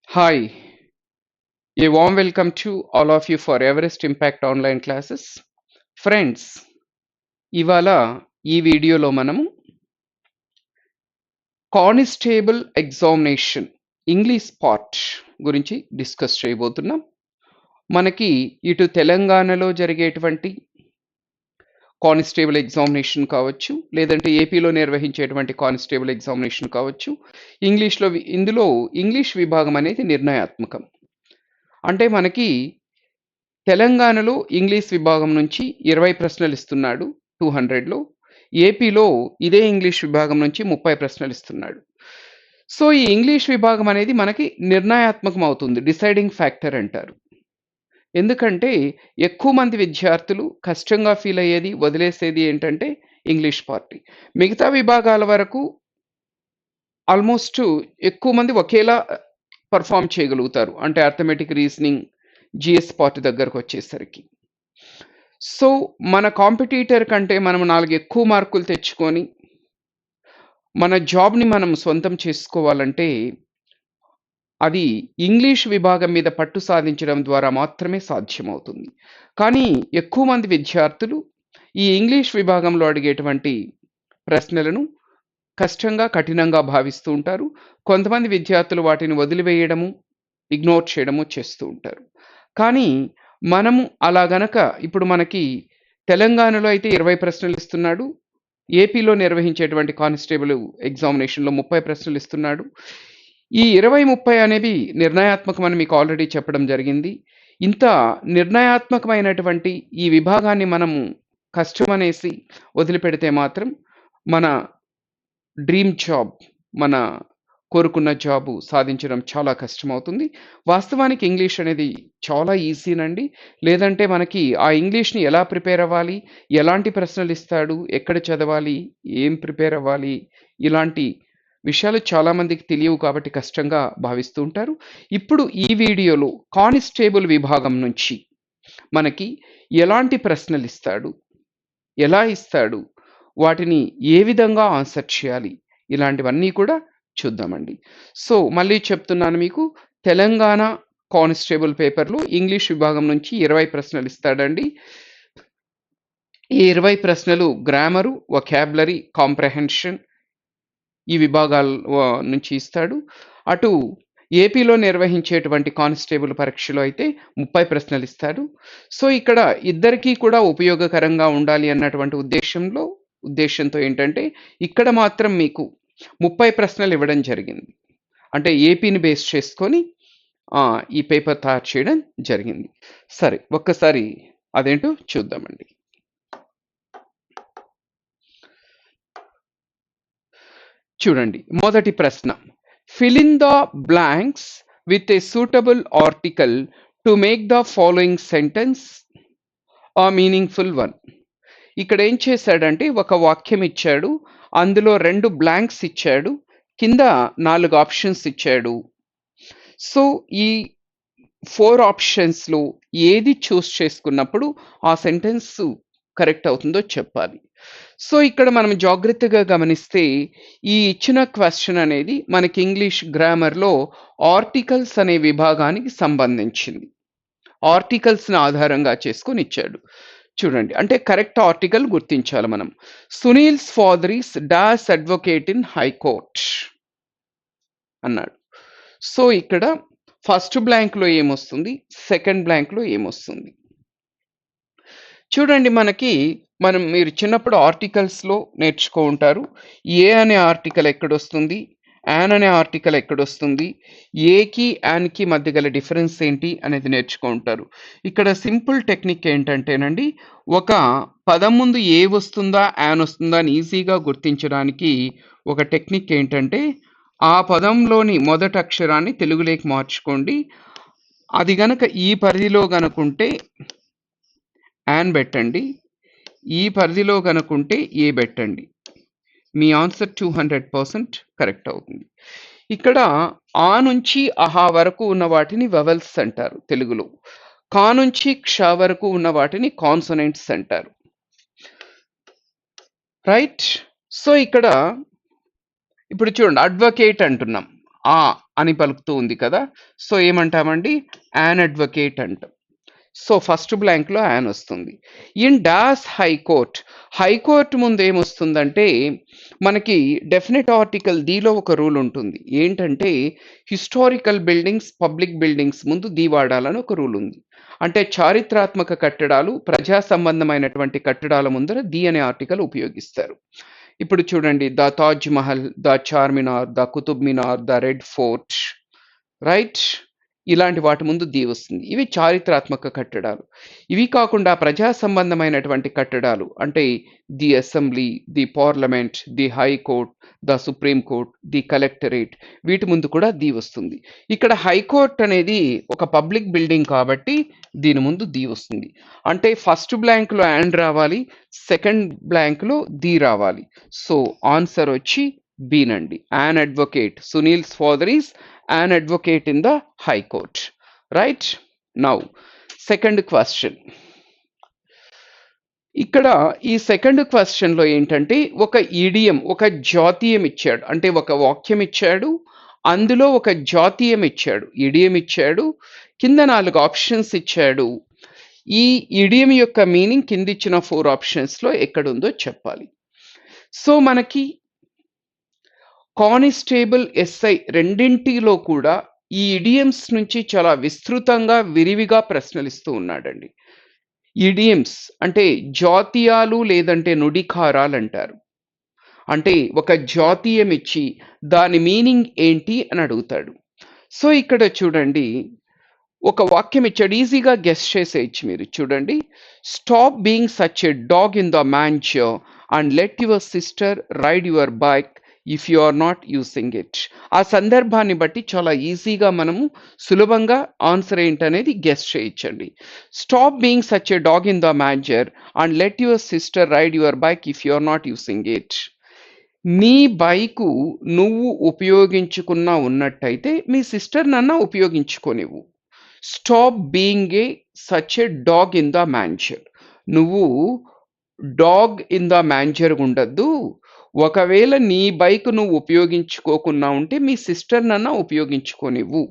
Hi, a warm welcome to all of you for Everest Impact Online Classes. Friends, ఇవాళ ఈ వీడియోలో మనము constable examination English part గురించి discuss చేయబోతున్నాం. మనకి ఇటు తెలంగాణలో జరిగేటువంటి కానిస్టేబుల్ ఎగ్జామినేషన్ కావచ్చు, లేదంటే ఏపీలో నిర్వహించేటువంటి కానిస్టేబుల్ ఎగ్జామినేషన్ కావచ్చు. ఇందులో ఇంగ్లీష్ విభాగం అనేది నిర్ణయాత్మకం. అంటే మనకి తెలంగాణలో ఇంగ్లీష్ విభాగం నుంచి 20 ప్రశ్నలు ఇస్తున్నాడు 200లో. ఏపీలో ఇదే ఇంగ్లీష్ విభాగం నుంచి 30 ప్రశ్నలు ఇస్తున్నాడు. సో ఈ ఇంగ్లీష్ విభాగం అనేది మనకి నిర్ణయాత్మకం అవుతుంది, డిసైడింగ్ ఫ్యాక్టర్ అంటారు. ఎందుకంటే ఎక్కువ మంది విద్యార్థులు కష్టంగా ఫీల్ అయ్యేది, వదిలేసేది ఏంటంటే ఇంగ్లీష్ పార్టీ. మిగతా విభాగాల వరకు ఆల్మోస్ట్ ఎక్కువ మంది ఒకేలా పర్ఫామ్ చేయగలుగుతారు. అంటే అర్థమెటిక్, రీజనింగ్, జిఎస్ పార్ట్ దగ్గరకు వచ్చేసరికి. సో మన కాంపిటీటర్ కంటే మనం 4 ఎక్కువ మార్కులు తెచ్చుకొని మన జాబ్ని మనం సొంతం చేసుకోవాలంటే అది ఇంగ్లీష్ విభాగం మీద పట్టు సాధించడం ద్వారా మాత్రమే సాధ్యమవుతుంది. కానీ ఎక్కువ మంది విద్యార్థులు ఈ ఇంగ్లీష్ విభాగంలో అడిగేటువంటి ప్రశ్నలను కష్టంగా, కఠినంగా భావిస్తూ ఉంటారు. కొంతమంది విద్యార్థులు వాటిని వదిలివేయడము, ఇగ్నోర్ చేయడము చేస్తూ ఉంటారు. కానీ మనము అలా గనక ఇప్పుడు మనకి తెలంగాణలో అయితే 20 ప్రశ్నలు ఇస్తున్నాడు. ఏపీలో నిర్వహించేటువంటి కానిస్టేబుల్ ఎగ్జామినేషన్లో 30 ప్రశ్నలు ఇస్తున్నాడు. ఈ 20, 30 అనేవి నిర్ణయాత్మకమని మీకు ఆల్రెడీ చెప్పడం జరిగింది. ఇంత నిర్ణయాత్మకమైనటువంటి ఈ విభాగాన్ని మనము కష్టమనేసి వదిలిపెడితే మాత్రం మన డ్రీమ్ జాబ్, మన కోరుకున్న జాబు సాధించడం చాలా కష్టమవుతుంది. వాస్తవానికి ఇంగ్లీష్ అనేది చాలా ఈజీనండి. లేదంటే మనకి ఆ ఇంగ్లీష్‌ని ఎలా ప్రిపేర్ అవ్వాలి, ఎలాంటి ప్రశ్నలు ఇస్తాడు, ఎక్కడ చదవాలి, ఏం ప్రిపేర్ అవ్వాలి, ఇలాంటి విషయాలు చాలామందికి తెలియవు కాబట్టి కష్టంగా భావిస్తూ ఉంటారు. ఇప్పుడు ఈ వీడియోలో కానిస్టేబుల్ విభాగం నుంచి మనకి ఎలాంటి ప్రశ్నలు ఇస్తాడు, ఎలా ఇస్తాడు, వాటిని ఏ విధంగా ఆన్సర్ చేయాలి, ఇలాంటివన్నీ కూడా చూద్దామండి. సో మళ్ళీ చెప్తున్నాను మీకు, తెలంగాణ కానిస్టేబుల్ పేపర్లో ఇంగ్లీష్ విభాగం నుంచి 20 ప్రశ్నలు ఇస్తాడండి. ఈ 20 ప్రశ్నలు గ్రామరు, వొకాబులరీ, కాంప్రహెన్షన్ ఈ విభాగాల నుంచి ఇస్తాడు. అటు ఏపీలో నిర్వహించేటువంటి కానిస్టేబుల్ పరీక్షలో అయితే 30 ప్రశ్నలు ఇస్తాడు. సో ఇక్కడ ఇద్దరికీ కూడా ఉపయోగకరంగా ఉండాలి అన్నటువంటి ఉద్దేశంతో ఏంటంటే ఇక్కడ మాత్రం మీకు 30 ప్రశ్నలు ఇవ్వడం జరిగింది. అంటే ఏపీని బేస్ చేసుకొని ఈ పేపర్ తయారు చేయడం జరిగింది. సరే, ఒక్కసారి అదేంటో చూద్దామండి. చూడండి, మొదటి ప్రశ్న, fill in the blanks with a suitable article to make the following sentence a meaningful one. ఇక్కడ ఏం చేశాడంటే ఒక వాక్యం ఇచ్చాడు, అందులో 2 బ్లాంక్స్ ఇచ్చాడు, కింద 4 ఆప్షన్స్ ఇచ్చాడు. సో ఈ 4 ఆప్షన్స్లో ఏది చూస్ చేసుకున్నప్పుడు ఆ సెంటెన్స్ కరెక్ట్ అవుతుందో చెప్పాలి. సో ఇక్కడ మనం జాగ్రత్తగా గమనిస్తే ఈ ఇచ్చిన క్వశ్చన్ అనేది మనకి ఇంగ్లీష్ గ్రామర్లో ఆర్టికల్స్ అనే విభాగానికి సంబంధించింది. ఆర్టికల్స్ని ఆధారంగా చేసుకొని ఇచ్చాడు. చూడండి, అంటే కరెక్ట్ ఆర్టికల్ గుర్తించాలి మనం. Sunil's father is dash advocate in high court అన్నాడు. సో ఇక్కడ ఫస్ట్ బ్లాంక్లో ఏమొస్తుంది, సెకండ్ బ్లాంక్లో ఏమొస్తుంది చూడండి. మీరు చిన్నప్పుడు ఆర్టికల్స్లో నేర్చుకో ఉంటారు. ఏ అనే ఆర్టికల్ ఎక్కడొస్తుంది, యాన్ అనే ఆర్టికల్ ఎక్కడొస్తుంది, ఏకి యాన్కి మధ్య గల డిఫరెన్స్ ఏంటి అనేది నేర్చుకో ఉంటారు. ఇక్కడ సింపుల్ టెక్నిక్ ఏంటంటేనండి, ఒక పదం ముందు ఏ వస్తుందా యాన్ వస్తుందా అని ఈజీగా గుర్తించడానికి ఒక టెక్నిక్ ఏంటంటే, ఆ పదంలోని మొదటి అక్షరాన్ని తెలుగులోకి మార్చుకోండి. అది గనక ఈ పరిధిలో గనుకుంటే యాన్ పెట్టండి, ఈ పరిధిలో కనుకుంటే ఏ పెట్టండి. మీ ఆన్సర్ 200% కరెక్ట్ అవుతుంది. ఇక్కడ ఆ నుంచి అహా వరకు ఉన్న వాటిని వెవెల్స్ అంటారు తెలుగులో. కా నుంచి క్ష వరకు ఉన్న వాటిని కాన్సోనెంట్స్ అంటారు. రైట్. సో ఇక్కడ ఇప్పుడు చూడండి, అడ్వకేట్ అంటున్నాం. ఆ అని పలుకుతూ ఉంది కదా. సో ఏమంటామండి? యాన్ అడ్వకేట్ అంటాం. సో ఫస్ట్ బ్లాంక్లో యాన్ వస్తుంది. ఇన్ డాస్ హైకోర్ట్, హైకోర్టు ముందు ఏమొస్తుందంటే మనకి డెఫినెట్ ఆర్టికల్ దీలో ఒక రూల్ ఉంటుంది. ఏంటంటే హిస్టారికల్ బిల్డింగ్స్, పబ్లిక్ బిల్డింగ్స్ ముందు ది వాడాలని ఒక రూల్ ఉంది. అంటే చారిత్రాత్మక కట్టడాలు, ప్రజా సంబంధమైనటువంటి కట్టడాల ముందర ది అనే ఆర్టికల్ ఉపయోగిస్తారు. ఇప్పుడు చూడండి, the Taj Mahal, the Charminar, the Qutub Minar, the Red Fort, right, ఇలాంటి వాటి ముందు ది వస్తుంది. ఇవి చారిత్రాత్మక కట్టడాలు. ఇవి కాకుండా ప్రజా సంబంధమైనటువంటి కట్టడాలు అంటే the assembly, the parliament, the high court, the supreme court, the collectorate, వీటి ముందు కూడా ది వస్తుంది. ఇక్కడ హైకోర్ట్ అనేది ఒక పబ్లిక్ బిల్డింగ్ కాబట్టి దీని ముందు ది వస్తుంది. అంటే ఫస్ట్ బ్లాంక్లో అండ్ రావాలి, సెకండ్ బ్లాంక్లో ది రావాలి. సో ఆన్సర్ వచ్చి బీనండి. An advocate, Sunil's father is an advocate in the High Court. Right? Now, second question. ఇక్కడ ఈ సెకండ్ క్వశ్చన్లో ఏంటంటే ఒక ఈడియం, ఒక జాతీయం ఇచ్చాడు. అంటే ఒక వాక్యం ఇచ్చాడు, అందులో ఒక జాతీయం ఇచ్చాడు, ఈడియం ఇచ్చాడు, కింద 4 ఆప్షన్స్ ఇచ్చాడు. ఈ ఈడియం యొక్క మీనింగ్ కింద ఇచ్చిన 4 ఆప్షన్స్లో ఎక్కడుందో చెప్పాలి. సో మనకి కానిస్టేబుల్, ఎస్ఐ రెండింటిలో కూడా ఈ ఇడియమ్స్ నుంచి చాలా విస్తృతంగా, విరివిగా ప్రశ్నలు ఇస్తూ ఉన్నాడండి. ఇడియమ్స్ అంటే జాతీయాలు లేదంటే నుడికారాలు అంటారు. అంటే ఒక జాతీయం ఇచ్చి దాని మీనింగ్ ఏంటి అని అడుగుతాడు. సో ఇక్కడ చూడండి, ఒక వాక్యం ఇచ్చాడు, ఈజీగా గెస్ చేసేయచ్చు మీరు. చూడండి, stop being such a dog in the manger and let your sister ride your bike if you are not using it. ఆ సందర్భాన్ని బట్టి చాలా ఈజీగా మనము సులభంగా ఆన్సర్ ఏంటనేది గెస్ చేయించండి. Stop being such a dog in the manger and let your sister ride your bike if you are not using it. నీ బైకు నువ్వు ఉపయోగించుకున్నా ఉన్నట్టయితే మీ సిస్టర్ నన్న ఉపయోగించుకోనివ్వు. Stop being a such a dog in the manger. నువ్వు dog in the manger ఉండద్దు. ఒకవేళ నీ బైక్ నువ్వు ఉపయోగించుకోకుండా ఉంటే మీ సిస్టర్ నన్న ఉపయోగించుకోనివ్వు.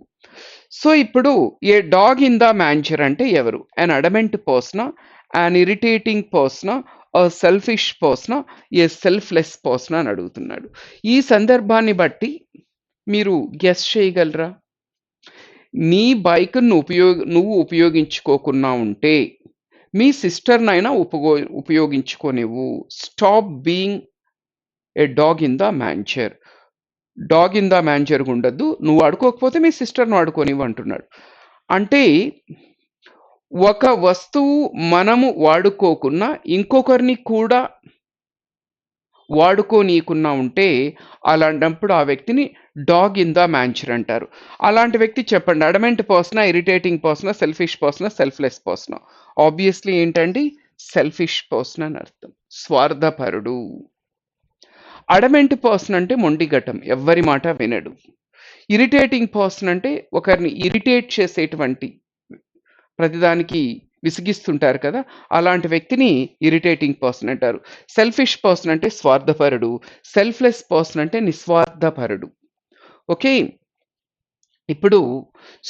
సో ఇప్పుడు ఏ డాగ్ ఇన్ ద మ్యాన్చర్ అంటే ఎవరు? అన్ అడమెంట్ పర్సనా, అన్ ఇరిటేటింగ్ పర్సనా, సెల్ఫిష్ పర్సనా, ఏ సెల్ఫ్లెస్ పర్సనా అని అడుగుతున్నాడు. ఈ సందర్భాన్ని బట్టి మీరు గెస్ చేయగలరా? నీ బైక్ నువ్వు ఉపయోగించుకోకుండా ఉంటే మీ సిస్టర్నైనా ఉపయోగించుకోనివ్వు. Stop being a dog in the manger. Dog in the manger ఉండద్దు, నువ్వు వాడుకోకపోతే మీ సిస్టర్ను వాడుకోనివ్వు అంటున్నాడు. అంటే ఒక వస్తువు మనము వాడుకోకున్నా ఇంకొకరిని కూడా వాడుకోనీయకున్నా ఉంటే అలాంటప్పుడు ఆ వ్యక్తిని డాగ్ ఇన్ ద మ్యాన్చర్ అంటారు. అలాంటి వ్యక్తి చెప్పండి, అడమెంట్ పర్సనా, ఇరిటేటింగ్ పర్సనా, సెల్ఫిష్ పర్సనా, సెల్ఫ్లెస్ పర్సనా? ఆబ్వియస్లీ ఏంటండి? సెల్ఫిష్ పర్సన్ అని అర్థం, స్వార్థపరుడు. అడమెంట్ పర్సన్ అంటే మొండిఘటం, ఎవ్వరి మాట వినడు. ఇరిటేటింగ్ పర్సన్ అంటే ఒకరిని ఇరిటేట్ చేసేటువంటి, ప్రతిదానికి విసిగిస్తుంటారు కదా, అలాంటి వ్యక్తిని ఇరిటేటింగ్ పర్సన్ అంటారు. సెల్ఫిష్ పర్సన్ అంటే స్వార్థపరుడు, సెల్ఫ్లెస్ పర్సన్ అంటే నిస్వార్థపరుడు. ఓకే, ఇప్పుడు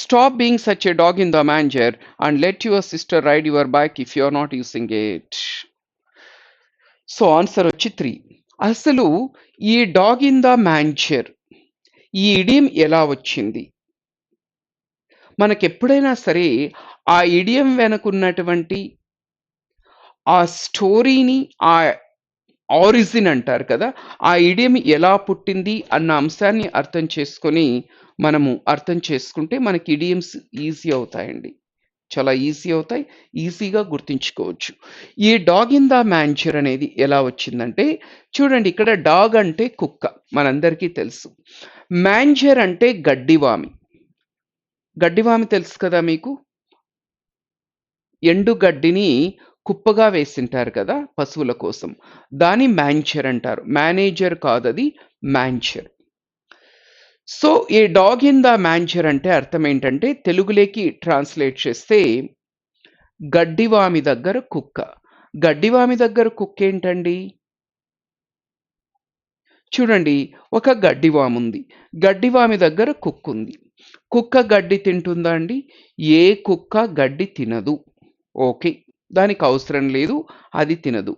stop being such a dog in the manger and let your sister ride your bike if you are not using it. So answer వచ్చి 3. అసలు ఈ డాగ్ ఇన్ ద మ్యాన్చర్, ఈ idiom ఎలా వచ్చింది? మనకెప్పుడైనా సరే ఆ ఇడియం వెనుకున్నటువంటి ఆ స్టోరీని, ఆ ఆరిజిన్ అంటారు కదా, ఆ ఇడియం ఎలా పుట్టింది అన్న అంశాన్ని అర్థం చేసుకుంటే మనకి ఇడియమ్స్ ఈజీ అవుతాయండి, చాలా ఈజీ అవుతాయి, ఈజీగా గుర్తుంచుకోవచ్చు. ఈ డాగ్ ఇన్ ద మ్యాన్చర్ అనేది ఎలా వచ్చిందంటే, చూడండి, ఇక్కడ డాగ్ అంటే కుక్క, మనందరికీ తెలుసు. మ్యాన్చర్ అంటే గడ్డివామి. గడ్డివామి తెలుసు కదా మీకు, ఎండుగడ్డిని కుప్పగా వేసింటారు కదా పశువుల కోసం, దాని మ్యాన్చర్ అంటారు. మేనేజర్ కాదు, అది manger. So a dog in the manger అంటే అర్థం ఏంటంటే, తెలుగులోకి ట్రాన్స్లేట్ చేస్తే గడ్డివామి దగ్గర కుక్క. గడ్డివామి దగ్గర కుక్క ఏంటండి? చూడండి, ఒక గడ్డివాము ఉంది. గడ్డివామి దగ్గర కుక్క ఉంది. కుక్క గడ్డి తింటుందా అండి? ఏ కుక్క గడ్డి తినదు. ఓకే. దానికి అవసరం లేదు. అది తినదు.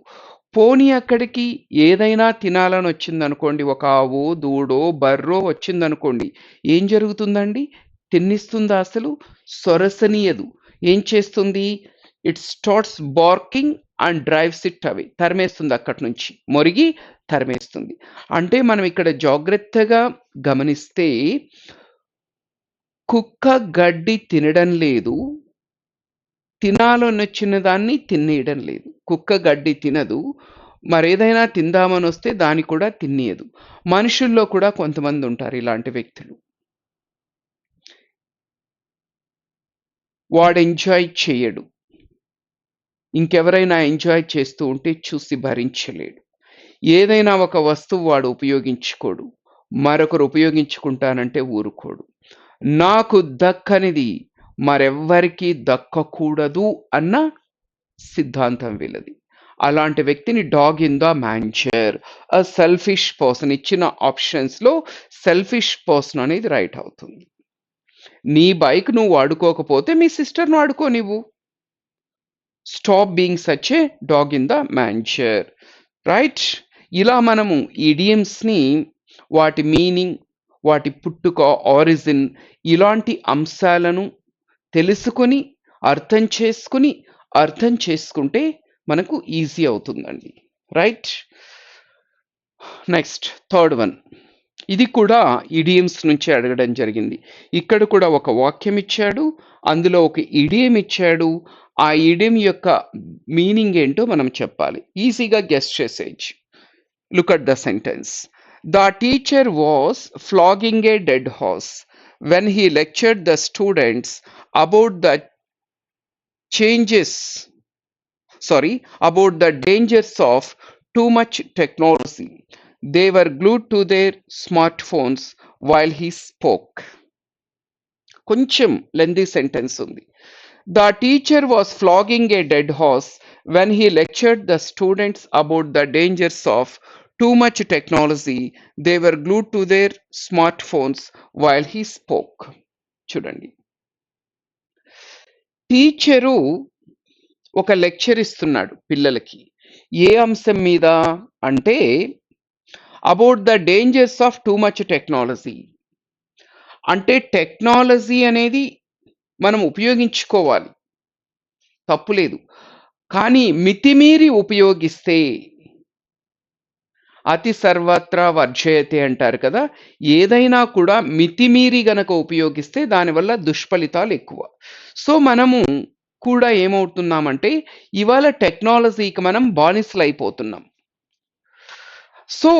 పోనీ అక్కడికి ఏదైనా తినాలని వచ్చిందనుకోండి, ఒక ఆవో, దూడో, బర్రో వచ్చిందనుకోండి, ఏం జరుగుతుందండి? తిన్నిస్తుందా అసలు? సొరసనీయదు. ఏం చేస్తుంది? It starts barking and drives it away. తరిమేస్తుంది అక్కడి నుంచి. మొరిగి తరిమేస్తుంది. అంటే మనం ఇక్కడ జాగ్రత్తగా గమనిస్తే కుక్క గడ్డి తినడం లేదు. తినాలనొచ్చిన దాన్ని తినేయడం లేదు. కుక్క గడ్డి తినదు. మరేదైనా తిందామని వస్తే దాన్ని కూడా తినేయదు. మనుషుల్లో కూడా కొంతమంది ఉంటారు ఇలాంటి వ్యక్తులు. వాడు ఎంజాయ్ చేయడు. ఇంకెవరైనా ఎంజాయ్ చేస్తూ ఉంటే చూసి భరించలేడు. ఏదైనా ఒక వస్తువు వాడు ఉపయోగించుకోడు. మరొకరు ఉపయోగించుకుంటానంటే ఊరుకోడు. నాకు దక్కనిది మరెవ్వరికీ దక్కకూడదు అన్న సిద్ధాంతం వీళ్ళది. అలాంటి వ్యక్తిని dog in the manger, a selfish person. ఇచ్చిన ఆప్షన్స్లో సెల్ఫిష్ పర్సన్ అనేది రైట్ అవుతుంది. నీ బైక్ నువ్వు వాడుకోకపోతే మీ సిస్టర్ను వాడుకో నువ్వు. Stop being such a dog in the manger. Right? ఇలా మనము ఇడియమ్స్ని, వాటి మీనింగ్, వాటి పుట్టుక, ఆరిజిన్, ఇలాంటి అంశాలను తెలుసుకొని అర్థం చేసుకుంటే మనకు ఈజీ అవుతుందండి. రైట్? Next third one. ఇది కూడా ఇడియమ్స్ నుంచి అడగడం జరిగింది. ఇక్కడ కూడా ఒక వాక్యం ఇచ్చాడు, అందులో ఒక ఇడియం ఇచ్చాడు. ఆ ఇడియం యొక్క మీనింగ్ ఏంటో మనం చెప్పాలి. ఈజీగా గెస్ చేసేయచ్చు. Look at the sentence. The teacher was flogging a dead horse when he lectured the students about the about the dangers of too much technology. They were glued to their smartphones while he spoke. కొంచెం lengthy sentence ఉంది. The teacher was flogging a dead horse when he lectured the students about the dangers of too much technology. They were glued to their smartphones while he spoke. చూడండి, teacher ఒక lecture ఇస్తున్నాడు పిల్లలకి. ఏ అంశం మీద అంటే about the dangers of too much technology. అంటే technology అనేది మనం ఉపయోగించుకోవాలి, తప్పులేదు. కానీ మితిమీరి ఉపయోగిస్తే, అతి సర్వత్రా వర్జయతే అంటారు కదా, ఏదైనా కూడా మితిమీరి గనక ఉపయోగిస్తే దానివల్ల దుష్ఫలితాలు ఎక్కువ. సో మనము కూడా ఏమవుతున్నామంటే ఇవాళ టెక్నాలజీకి మనం బానిసలు అయిపోతున్నాం. సో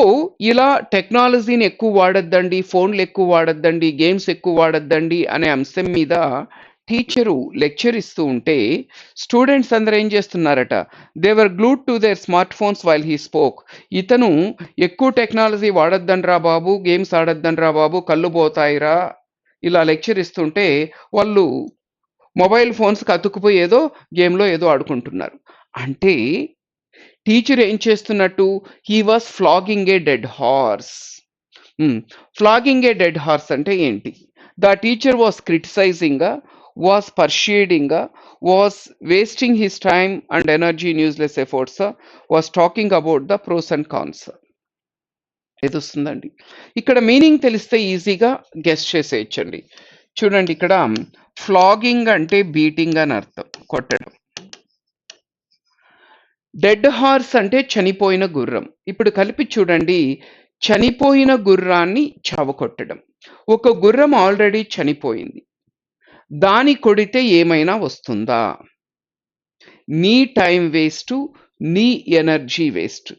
ఇలా టెక్నాలజీని ఎక్కువ వాడొద్దండి, ఫోన్లు ఎక్కువ వాడొద్దండి, గేమ్స్ ఎక్కువ వాడొద్దండి అనే అంశం మీద టీచరు లెక్చర్ ఇస్తూ ఉంటే స్టూడెంట్స్ అందరూ ఏం చేస్తున్నారట? They were glued to their smart phones while he spoke. ఇతను ఎక్కువ టెక్నాలజీ వాడొద్దండ్రా బాబు, గేమ్స్ ఆడొద్దండ్రా బాబు, కళ్ళు పోతాయిరా, ఇలా లెక్చర్ ఇస్తుంటే వాళ్ళు మొబైల్ ఫోన్స్కి అతుక్కుపోయి ఏదో గేమ్లో ఏదో ఆడుకుంటున్నారు. అంటే టీచర్ ఏం చేస్తున్నట్టు? He was flogging a dead horse. Flogging a dead horse అంటే ఏంటి? The teacher was criticising, was persuading, was wasting his time and energy in useless efforts, was talking about the pros and cons. ఇది వస్తుందండి. ఇక్కడ meaning తెలిస్తే ఈజీగా guess చేసేయచ్చండి. చూడండి, ఇక్కడ flagging అంటే బీటింగ్ అని అర్థం, కొట్టడం. డెడ్ హార్స్ అంటే చనిపోయిన గుర్రం. ఇప్పుడు కలిపి చూడండి, చనిపోయిన గుర్రాన్ని చావకొట్టడం. ఒక గుర్రం ఆల్రెడీ చనిపోయింది, దాని కొడితే ఏమైనా వస్తుందా? నీ టైం వేస్ట్, నీ ఎనర్జీ వేస్ట్.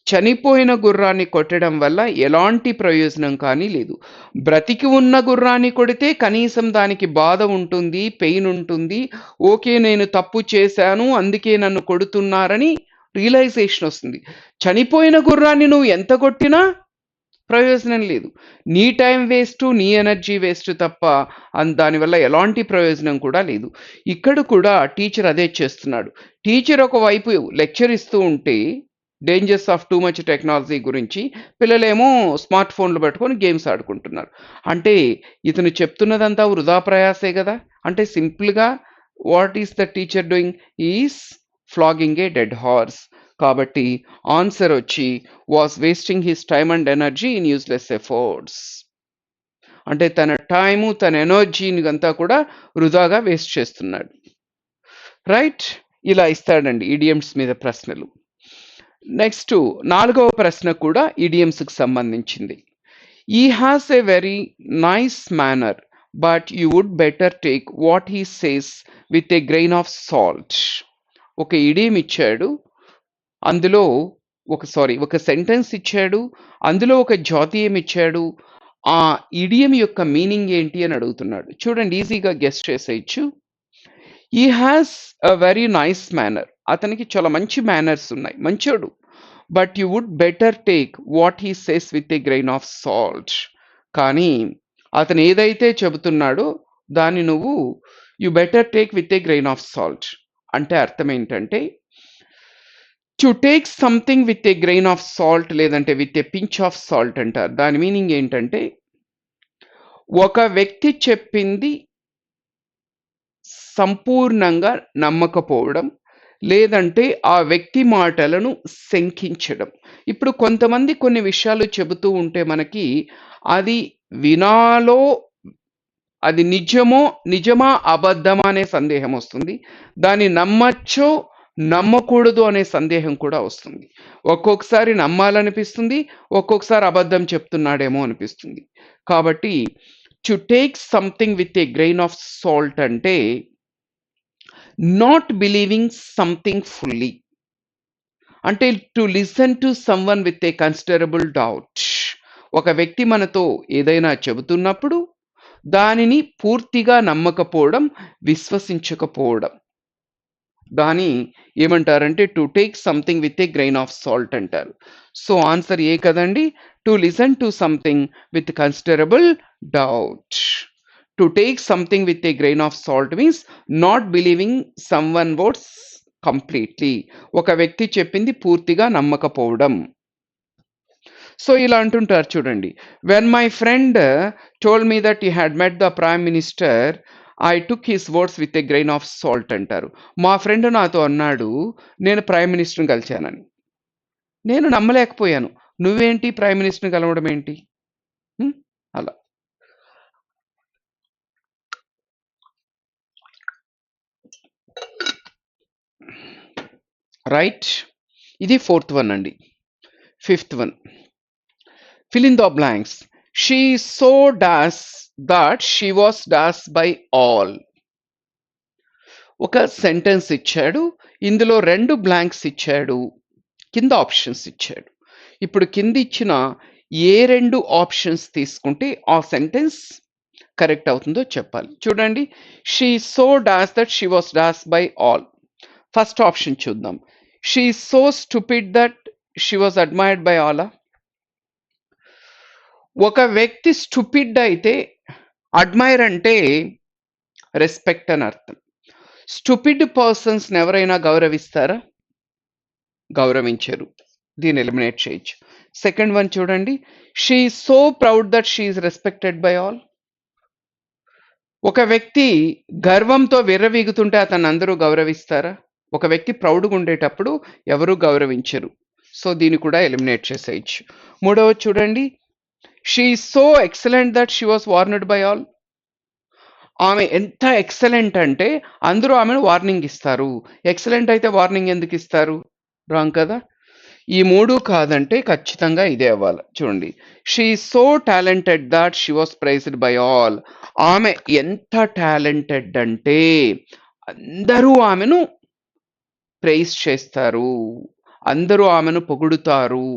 చనిపోయిన గుర్రాన్ని కొట్టడం వల్ల ఎలాంటి ప్రయోజనం కానీ లేదు. బ్రతికి ఉన్న గుర్రాన్ని కొడితే కనీసం దానికి బాధ ఉంటుంది, పెయిన్ ఉంటుంది. ఓకే, నేను తప్పు చేశాను అందుకే నన్ను కొడుతున్నారని రియలైజేషన్ వస్తుంది. చనిపోయిన గుర్రాన్ని నువ్వు ఎంత కొట్టినా ప్రయోజనం లేదు. నీ టైం వేస్ట్, నీ ఎనర్జీ వేస్ట్ తప్ప దానివల్ల ఎలాంటి ప్రయోజనం కూడా లేదు. ఇక్కడ కూడా టీచర్ అదే చేస్తున్నాడు. టీచర్ ఒకవైపు లెక్చర్ ఇస్తూ ఉంటే dangers of too much technology గురించి. పిల్లలేమో స్మార్ట్ ఫోన్లు పట్టుకొని గేమ్స్ ఆడుకుంటున్నారు. అంటే ఇతను చెప్తున్నదంతా వృధా ప్రయాసే కదా. అంటే సింపుల్గా what is the teacher doing, is flagging a dead horse. కాబట్టి ఆన్సర్ వచ్చి was wasting his time and energy in useless efforts. అంటే తన టైము తన ఎనర్జీని అంతా కూడా వృధాగా వేస్ట్ చేస్తున్నాడు. రైట్, ఇలా ఇస్తాడండి ఇడియమ్స్ మీద ప్రశ్నలు. నెక్స్ట్ 4వ ప్రశ్న కూడా ఇడియమ్స్కి సంబంధించింది. He has a very nice manner but you would better take what he says with a grain of salt. ఒక ఇడియం ఇచ్చాడు, అందులో ఒక సెంటెన్స్ ఇచ్చాడు, అందులో ఒక జాతీయం ఇచ్చాడు. ఆ ఇడియం యొక్క మీనింగ్ ఏంటి అని అడుగుతున్నాడు. చూడండి, ఈజీగా గెస్ చేసేయచ్చు. He has a very nice manner, అతనికి చాలా మంచి మేనర్స్ ఉన్నాయి, మంచోడు. But you would better take what he says with a grain of salt. కానీ అతను ఏదైతే చెబుతున్నాడో దాన్ని నువ్వు you better take with a grain of salt అంటే అర్థం ఏంటంటే, to take something with a grain of salt లేదంటే with a pinch of salt అంటారు. దాని మీనింగ్ ఏంటంటే, ఒక వ్యక్తి చెప్పింది సంపూర్ణంగా నమ్మకపోవడం, లేదంటే ఆ వ్యక్తి మాటలను శంకించడం. ఇప్పుడు కొంతమంది కొన్ని విషయాలు చెబుతూ ఉంటే మనకి అది వినాలో, అది నిజమా అబద్ధమా అనే సందేహం వస్తుంది. దాన్ని నమ్మచ్చో నమ్మకూడదు అనే సందేహం కూడా వస్తుంది. ఒక్కొక్కసారి నమ్మాలనిపిస్తుంది, ఒక్కొక్కసారి అబద్ధం చెప్తున్నాడేమో అనిపిస్తుంది. కాబట్టి to take something with a grain of salt అంటే నాట్ బిలీవింగ్ సంథింగ్ ఫుల్లీ, అంటే to listen to someone with a considerable doubt. ఒక వ్యక్తి మనతో ఏదైనా చెబుతున్నప్పుడు దానిని పూర్తిగా నమ్మకపోవడం, విశ్వసించకపోవడం, దాని ఏమంటారంటే to take something with a grain of salt అంటారు. సో ఆన్సర్ ఏ కదండి, to listen to something with considerable doubt. To take something with a grain of salt means not believing someone words completely, ఒక వ్యక్తి చెప్పింది పూర్తిగా నమ్మకపోవడం. So ఇలా అంటుంటారు చూడండి, when my friend told me that you had met the prime minister I took his words with a grain of salt అంటారు. మా friend నాతో అన్నాడు నేను ప్రైమ్ మినిస్టర్ని కలిశానని, నేను నమ్మలేకపోయాను. నువ్వేంటి ప్రైమ్ మినిస్టర్ని కలవడం ఏంటి? అలా. రైట్, ఇది 4th వన్ అండి. 5th one, fill in the blanks. She so does that she was does by all. ఒక సెంటెన్స్ ఇచ్చాడు, ఇందులో 2 బ్లాంక్స్ ఇచ్చాడు, కింద ఆప్షన్స్ ఇచ్చాడు. ఇప్పుడు కింద ఇచ్చిన ఏ 2 ఆప్షన్స్ తీసుకుంటే ఆ సెంటెన్స్ కరెక్ట్ అవుతుందో చెప్పాలి. చూడండి, she so dash that she was dash by all. First option చూద్దాం. She so stupid that she was admired by all. ఒక వ్యక్తి స్టూపిడ్ అయితే అడ్మైర్ అంటే రెస్పెక్ట్ అని అర్థం. స్టూపిడ్ పర్సన్స్ ఎవరైనా గౌరవిస్తారా? గౌరవించరు. దీన్ని ఎలిమినేట్ చేయొచ్చు. సెకండ్ వన్ చూడండి, she so proud that she is respected by all. ఒక వ్యక్తి గర్వంతో విర్రవీగుతుంటే అతన్ని అందరూ గౌరవిస్తారా? ఒక వ్యక్తి ప్రౌడ్గా ఉండేటప్పుడు ఎవరు గౌరవించరు. సో దీన్ని కూడా ఎలిమినేట్ చేసేయచ్చు. మూడవది చూడండి, she so excellent that she was వార్నెడ్ by all. ఆమె ఎంత ఎక్సలెంట్ అంటే అందరూ ఆమెను వార్నింగ్ ఇస్తారు. ఎక్సలెంట్ అయితే వార్నింగ్ ఎందుకు ఇస్తారు? రాంగ్ కదా. ఈ 3 కాదంటే ఖచ్చితంగా ఇదే అవ్వాలి. చూడండి, she so talented that she was prized by all. ఆమె ఎంత టాలెంటెడ్ అంటే అందరూ ఆమెను ప్రైజ్ చేస్తారు, అందరూ ఆమెను పొగుడుతారు.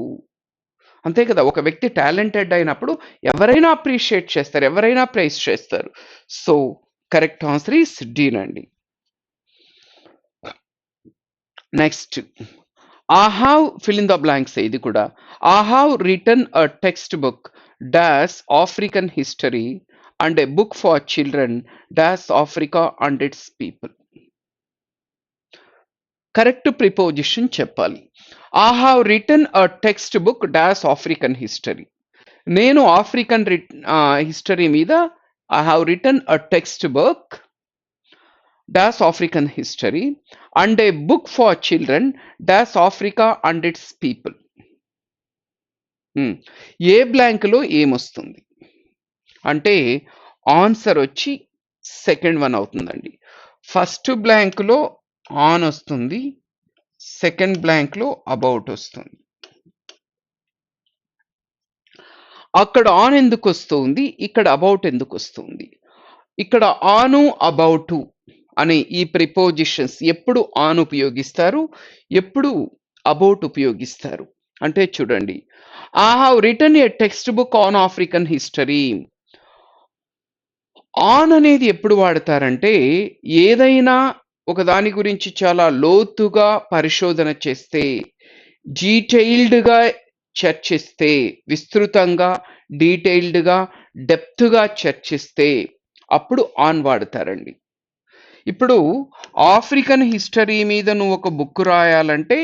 అంతే కదా, ఒక వ్యక్తి టాలెంటెడ్ అయినప్పుడు ఎవరైనా అప్రిషియేట్ చేస్తారు, ఎవరైనా ప్రైజ్ చేస్తారు. So correct answer is D అండి. Next, I have fill in the blanks ఇది కూడా. I have written a textbook dash African history and a book for children dash Africa and its people. Correct preposition చెప్పాలి. I have written a text book dash African history. నేను African history మీద I have written a text book dash African history and a book for children dash Africa and its people. ఏ బ్లాంక్లో ఏమొస్తుంది అంటే answer వచ్చి second one అవుతుందండి. First బ్లాంక్లో on వస్తుంది, సెకండ్ బ్లాంక్లో అబౌట్ వస్తుంది. అక్కడ ఆన్ ఎందుకు వస్తుంది, ఇక్కడ అబౌట్ ఎందుకు వస్తుంది? ఇక్కడ ఆను అబౌట్ అనే ఈ ప్రిపోజిషన్స్ ఎప్పుడు ఆన్ ఉపయోగిస్తారు, ఎప్పుడు అబౌట్ ఉపయోగిస్తారు అంటే చూడండి, I have written a textbook on African history. On అనేది ఎప్పుడు వాడతారంటే ఏదైనా ఒక దాని గురించి చాలా లోతుగా పరిశోధన చేస్తే, డీటెయిల్డ్గా చర్చిస్తే, విస్తృతంగా డీటెయిల్డ్గా డెప్త్గా చర్చిస్తే అప్పుడు ఆన్ వాడతారండి. ఇప్పుడు ఆఫ్రికన్ హిస్టరీ మీద నువ్వు ఒక బుక్ రాయాలంటే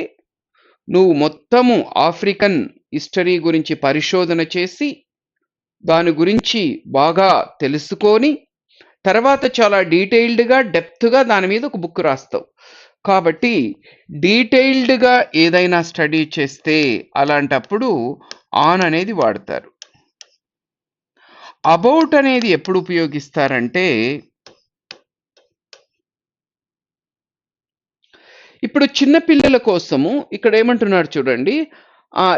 నువ్వు మొత్తము ఆఫ్రికన్ హిస్టరీ గురించి పరిశోధన చేసి దాని గురించి బాగా తెలుసుకొని తర్వాత చాలా డీటెయిల్డ్గా డెప్త్గా దాని మీద ఒక బుక్ రాస్తావు. కాబట్టి డీటెయిల్డ్గా ఏదైనా స్టడీ చేస్తే అలాంటప్పుడు ఆన్ అనేది వాడతారు. అబౌట్ అనేది ఎప్పుడు ఉపయోగిస్తారంటే ఇప్పుడు చిన్న పిల్లల కోసము ఇక్కడ ఏమంటున్నారు చూడండి,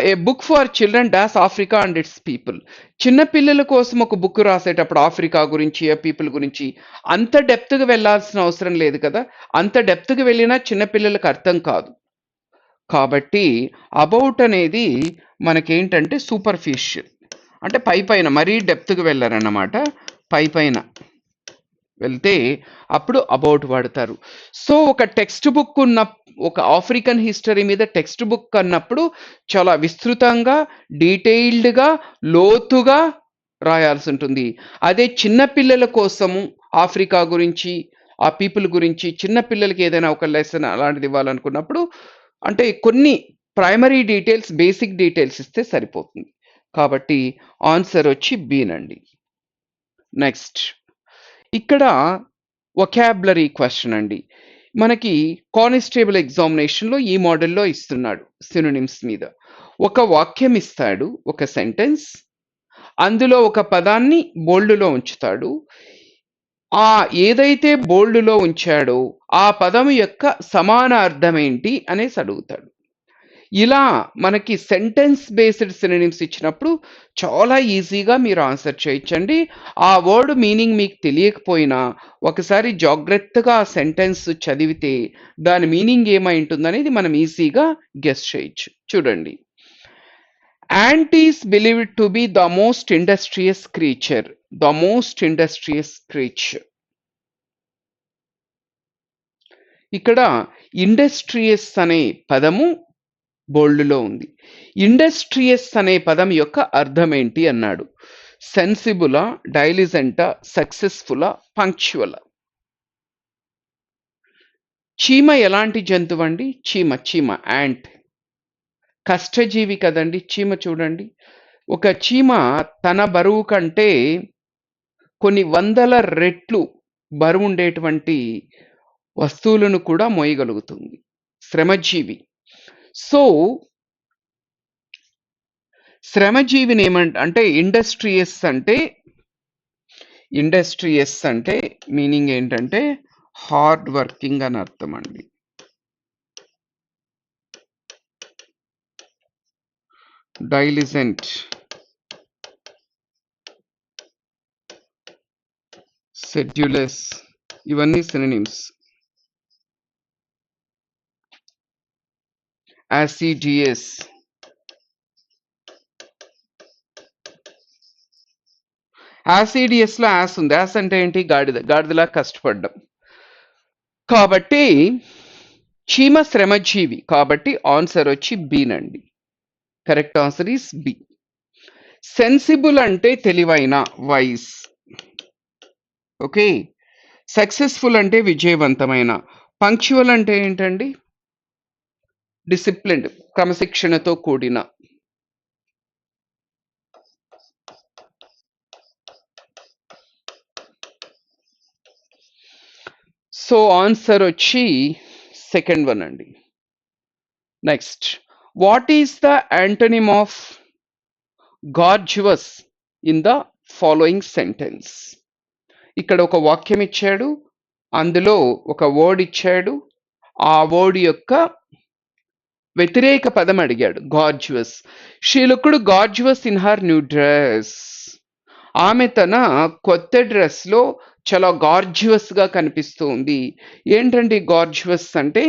a book for children dash Africa and its people. చిన్న పిల్లల కోసం ఒక బుక్ రాసేటప్పుడు ఆఫ్రికా గురించి ఆ పీపుల్ గురించి అంత డెప్త్గా వెళ్ళాల్సిన అవసరం లేదు కదా, అంత డెప్త్గా వెళ్ళినా చిన్న పిల్లలకు అర్థం కాదు. కాబట్టి అబౌట్ అనేది మనకేంటంటే సూపర్ఫిషియల్, అంటే పై పైన మరీ డెప్త్గా వెళ్ళారన్నమాట, పై పైన వెళ్తే అప్పుడు అబౌట్ వాడతారు. సో ఒక టెక్స్ట్ బుక్ ఉన్న ఒక ఆఫ్రికన్ హిస్టరీ మీద టెక్స్ట్ బుక్ అన్నప్పుడు చాలా విస్తృతంగా డీటెయిల్డ్గా లోతుగా రాయాల్సి ఉంటుంది. అదే చిన్న పిల్లల కోసము ఆఫ్రికా గురించి ఆ పీపుల్ గురించి చిన్న పిల్లలకి ఏదైనా ఒక లెసన్ అలాంటిది ఇవ్వాలనుకున్నప్పుడు అంటే కొన్ని ప్రైమరీ డీటెయిల్స్, బేసిక్ డీటెయిల్స్ ఇస్తే సరిపోతుంది. కాబట్టి ఆన్సర్ వచ్చి బీనండి. నెక్స్ట్ ఇక్కడ వొకాబులరీ క్వశ్చన్ అండి. మనకి కానిస్టేబుల్ ఎగ్జామినేషన్లో ఈ మోడల్లో ఇస్తున్నాడు సినోనిమ్స్ మీద. ఒక వాక్యం ఇస్తాడు, ఒక సెంటెన్స్, అందులో ఒక పదాన్ని బోల్డ్లో ఉంచుతాడు. ఆ ఏదైతే బోల్డ్లో ఉంచాడో ఆ పదం యొక్క సమాన అర్థం ఏంటి అనేసి అడుగుతాడు. ఇలా మనకి సెంటెన్స్ బేస్డ్ సినోనిమ్స్ ఇచ్చినప్పుడు చాలా ఈజీగా మీరు ఆన్సర్ చేయొచ్చండి. ఆ వర్డ్ మీనింగ్ మీకు తెలియకపోయినా ఒకసారి జాగ్రత్తగా ఆ సెంటెన్స్ చదివితే దాని మీనింగ్ ఏమై ఉంటుందనేది మనం ఈజీగా గెస్ చేయొచ్చు. చూడండి, ant is believed to be the most industrious creature. The most industrious creature. ఇక్కడ ఇండస్ట్రియస్ అనే పదము బోల్డ్లో ఉంది. ఇండస్ట్రియస్ అనే పదం యొక్క అర్థం ఏంటి అన్నాడు. సెన్సిబులా, డైలిజెంటా, సక్సెస్ఫులా, పంక్చువలా? చీమ ఎలాంటి జంతువు అండి? చీమ యాంట్ కష్టజీవి కదండి చీమ. చూడండి, ఒక చీమ తన బరువు కంటే కొన్ని వందల రెట్లు బరువు ఉండేటువంటి వస్తువులను కూడా మోయగలుగుతుంది, శ్రమజీవి. సో శ్రమజీవిని అంటే ఇండస్ట్రియస్ అంటే మీనింగ్ ఏంటంటే హార్డ్ వర్కింగ్ అని అర్థం అండి. డైలిజెంట్, సెడ్యులస్ ఇవన్నీ సినోనిమ్స్. యాసిడియస్, యాసిడియస్ లో యాస్ ఉంది. యాస్ అంటే ఏంటి? గాడిదలా కష్టపడ్డం. కాబట్టి చీమ శ్రమజీవి, కాబట్టి ఆన్సర్ వచ్చి బీనండి. Correct answer is B. Sensible అంటే తెలివైన, వైస్. ఓకే, సక్సెస్ఫుల్ అంటే విజయవంతమైన. పంక్చువల్ అంటే ఏంటండి? డిసిప్లిన్డ్, క్రమశిక్షణతో కూడిన. సో ఆన్సర్ వచ్చి సెకండ్ వన్ అండి. Next, what is the antonym of gorgeous in the following sentence? ఇక్కడ ఒక వాక్యం ఇచ్చాడు, అందులో ఒక వర్డ్ ఇచ్చాడు, ఆ వర్డ్ యొక్క వ్యతిరేక పదం అడిగాడు. Gorgeous. She looked gorgeous in her new dress. ఆమె తన కొత్త డ్రెస్ లో చాలా గార్జువస్ గా కనిపిస్తూ ఉంది. ఏంటండి గార్జువస్ అంటే?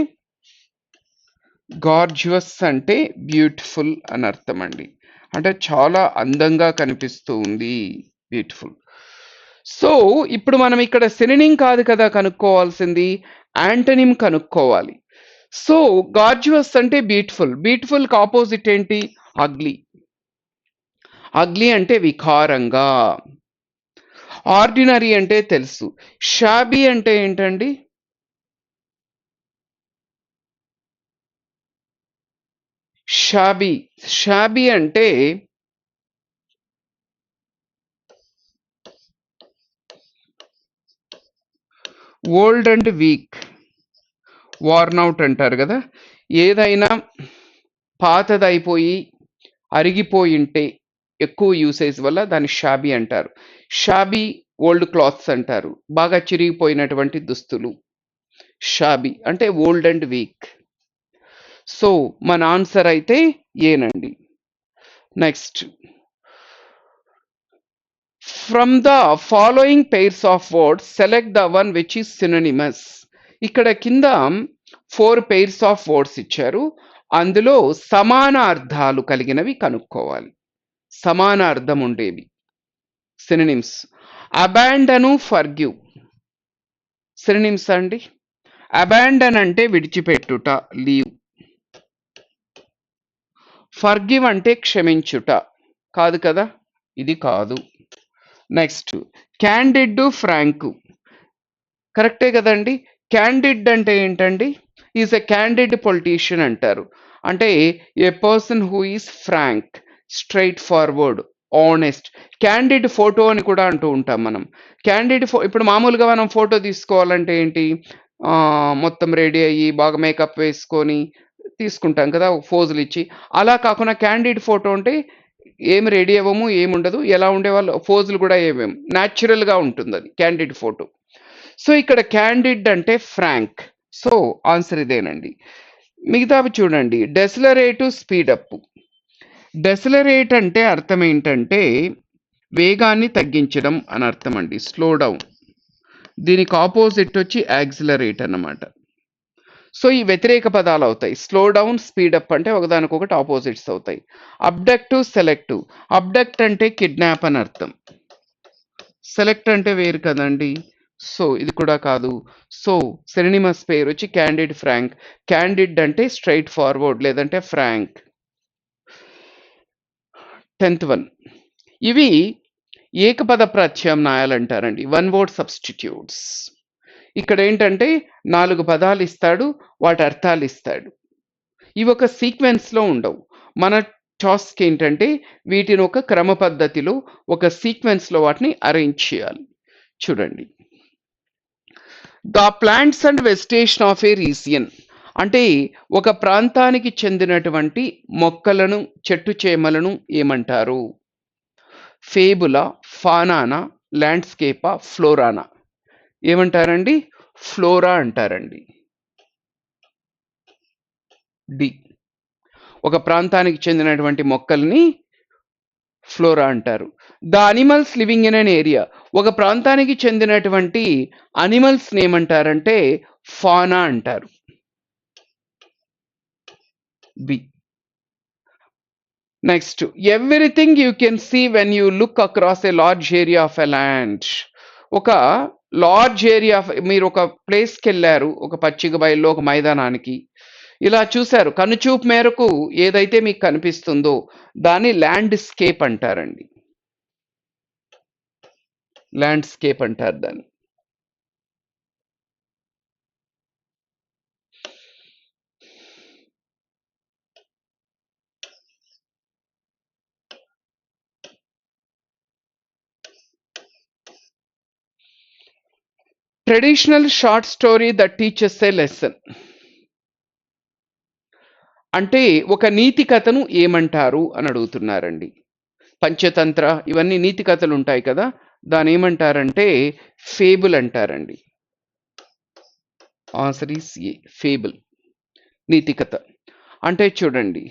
గార్జువస్ అంటే బ్యూటిఫుల్ అని అర్థం అండి. అంటే చాలా అందంగా కనిపిస్తూ ఉంది, బ్యూటిఫుల్. సో ఇప్పుడు మనం ఇక్కడ సినోనిమ్ కాదు కదా కనుక్కోవాల్సింది, యాంటోనిమ్ కనుక్కోవాలి. సో గార్జువస్ అంటే బ్యూటిఫుల్. బ్యూటిఫుల్ కి ఆపోజిట్ ఏంటి? అగ్లీ. అగ్లీ అంటే వికారంగా. ఆర్డినరీ అంటే తెలుసు. షాబీ అంటే ఏంటండి? షాబీ. షాబీ అంటే old and weak, worn out అంటారు కదా. ఏదైనా పాతదైపోయి అరిగిపోయింటే ఎక్కువ యూసేజ్ వల్ల దాన్ని షాబీ అంటారు. షాబీ ఓల్డ్ క్లాత్స్ అంటారు, బాగా చిరిగిపోయినటువంటి దుస్తులు. షాబీ అంటే ఓల్డ్ అండ్ వీక్. సో మన ఆన్సర్ అయితే ఏనండి. Next, from the following pairs of words select the one which is synonymous. ఇక్కడ కింద 4 పెయిర్స్ ఆఫ్ వర్డ్స్ ఇచ్చారు, అందులో సమాన అర్థాలు కలిగినవి కనుక్కోవాలి. సమాన అర్థం ఉండేవి సినోనిమ్స్. అబాండను, ఫర్గివ్ సినోనిమ్స్ అండి. అబాండన్ అంటే విడిచిపెట్టుట, లీవ్. ఫర్గివ్ అంటే క్షమించుట, కాదు కదా, ఇది కాదు. నెక్స్ట్, క్యాండిడ్, ఫ్రాంక్ కరెక్టే కదండి. క్యాండిడ్ అంటే ఏంటండి? ఈజ్ ఎ క్యాండిడ్ పొలిటీషియన్ అంటారు. అంటే a person who is frank, straightforward, honest. Candid photo అని కూడా అంటూ ఉంటాం మనం. క్యాండిడ్ ఇప్పుడు మామూలుగా మనం ఫోటో తీసుకోవాలంటే ఏంటి, ఆ, మొత్తం రెడీ అయ్యి బాగా మేకప్ వేసుకొని తీసుకుంటాం కదా ఫోజులు ఇచ్చి. అలా కాకుండా క్యాండిడ్ ఫోటో అంటే ఏమి రెడీ అవ్వము, ఏముండదు, ఎలా ఉండేవాళ్ళు ఫోజులు కూడా ఏమేము, న్యాచురల్గా ఉంటుంది అది క్యాండిడ్ ఫోటో. సో ఇక్కడ క్యాండిడ్ అంటే ఫ్రాంక్. సో ఆన్సర్ ఇదేనండి. మిగతావి చూడండి. డెసిలరేటు, స్పీడప్. డెసిలరేట్ అంటే అర్థం ఏంటంటే వేగాన్ని తగ్గించడం అని అర్థం అండి, స్లో డౌన్. దీనికి ఆపోజిట్ వచ్చి యాక్సిలరేట్ అన్నమాట. సో ఈ వ్యతిరేక పదాలు అవుతాయి. స్లో డౌన్, స్పీడప్ అంటే ఒకదానికొకటి ఆపోజిట్స్ అవుతాయి. అబ్డక్టివ్, సెలెక్టివ్. అబ్డక్ట్ అంటే కిడ్నాప్ అని అర్థం, సెలెక్ట్ అంటే వేరు కదండి. సో ఇది కూడా కాదు. సో సినోనిమస్ పేరు వచ్చి క్యాండిడ్, ఫ్రాంక్. క్యాండిడ్ అంటే స్ట్రైట్ ఫార్వర్డ్ లేదంటే ఫ్రాంక్. 10th వన్, ఇవి ఏకపద ప్రత్యామ్నాయాలు అంటారండి, వన్ వర్డ్ సబ్స్టిట్యూట్స్. ఇక్కడ ఏంటంటే 4 పదాలు ఇస్తాడు, వాటి అర్థాలు ఇస్తాడు. ఇవి ఒక సీక్వెన్స్ లో ఉండవు. మన టాస్క్ ఏంటంటే వీటిని ఒక క్రమ పద్ధతిలో ఒక సీక్వెన్స్ లో వాటిని అరేంజ్ చేయాలి. చూడండి. The plants and vegetation of A region అంటే ఒక ప్రాంతానికి చెందినటువంటి మొక్కలను, చెట్టు చేమలను ఏమంటారు? ఫేబులా, ఫానానా, ల్యాండ్స్కేపా, ఫ్లోరానా? ఏమంటారండి? ఫ్లోరా అంటారండి. డి. ఒక ప్రాంతానికి చెందినటువంటి మొక్కల్ని ఫ్లోరా అంటారు. The animals living in an area, ఒక ప్రాంతానికి చెందినటువంటి అనిమల్స్ ఏమంటారంటే ఫానా అంటారు. B. Next, everything you can see when you look across a large area of a land. ఒక లార్జ్ ఏరియా, మీరు ఒక ప్లేస్కి వెళ్ళారు, ఒక పచ్చిక బయల్లో ఒక మైదానానికి, ఇలా చూశారు, కనుచూపు మేరకు ఏదైతే మీకు కనిపిస్తుందో దాన్ని ల్యాండ్స్కేప్ అంటారండి. ల్యాండ్స్కేప్ అంటారు దాన్ని. Traditional short story that teachers A lesson. అంటే ఒక నీతి కథను ఏమంటారు అని అడుగుతున్నారండి. పంచతంత్ర ఇవన్నీ నీతి కథలు ఉంటాయి కదా, దాని ఏమంటారంటే ఫేబుల్ అంటారండి. ఆన్సర్ ఈస్ ఏ, ఫేబుల్, నీతి కథ. అంటే చూడండి,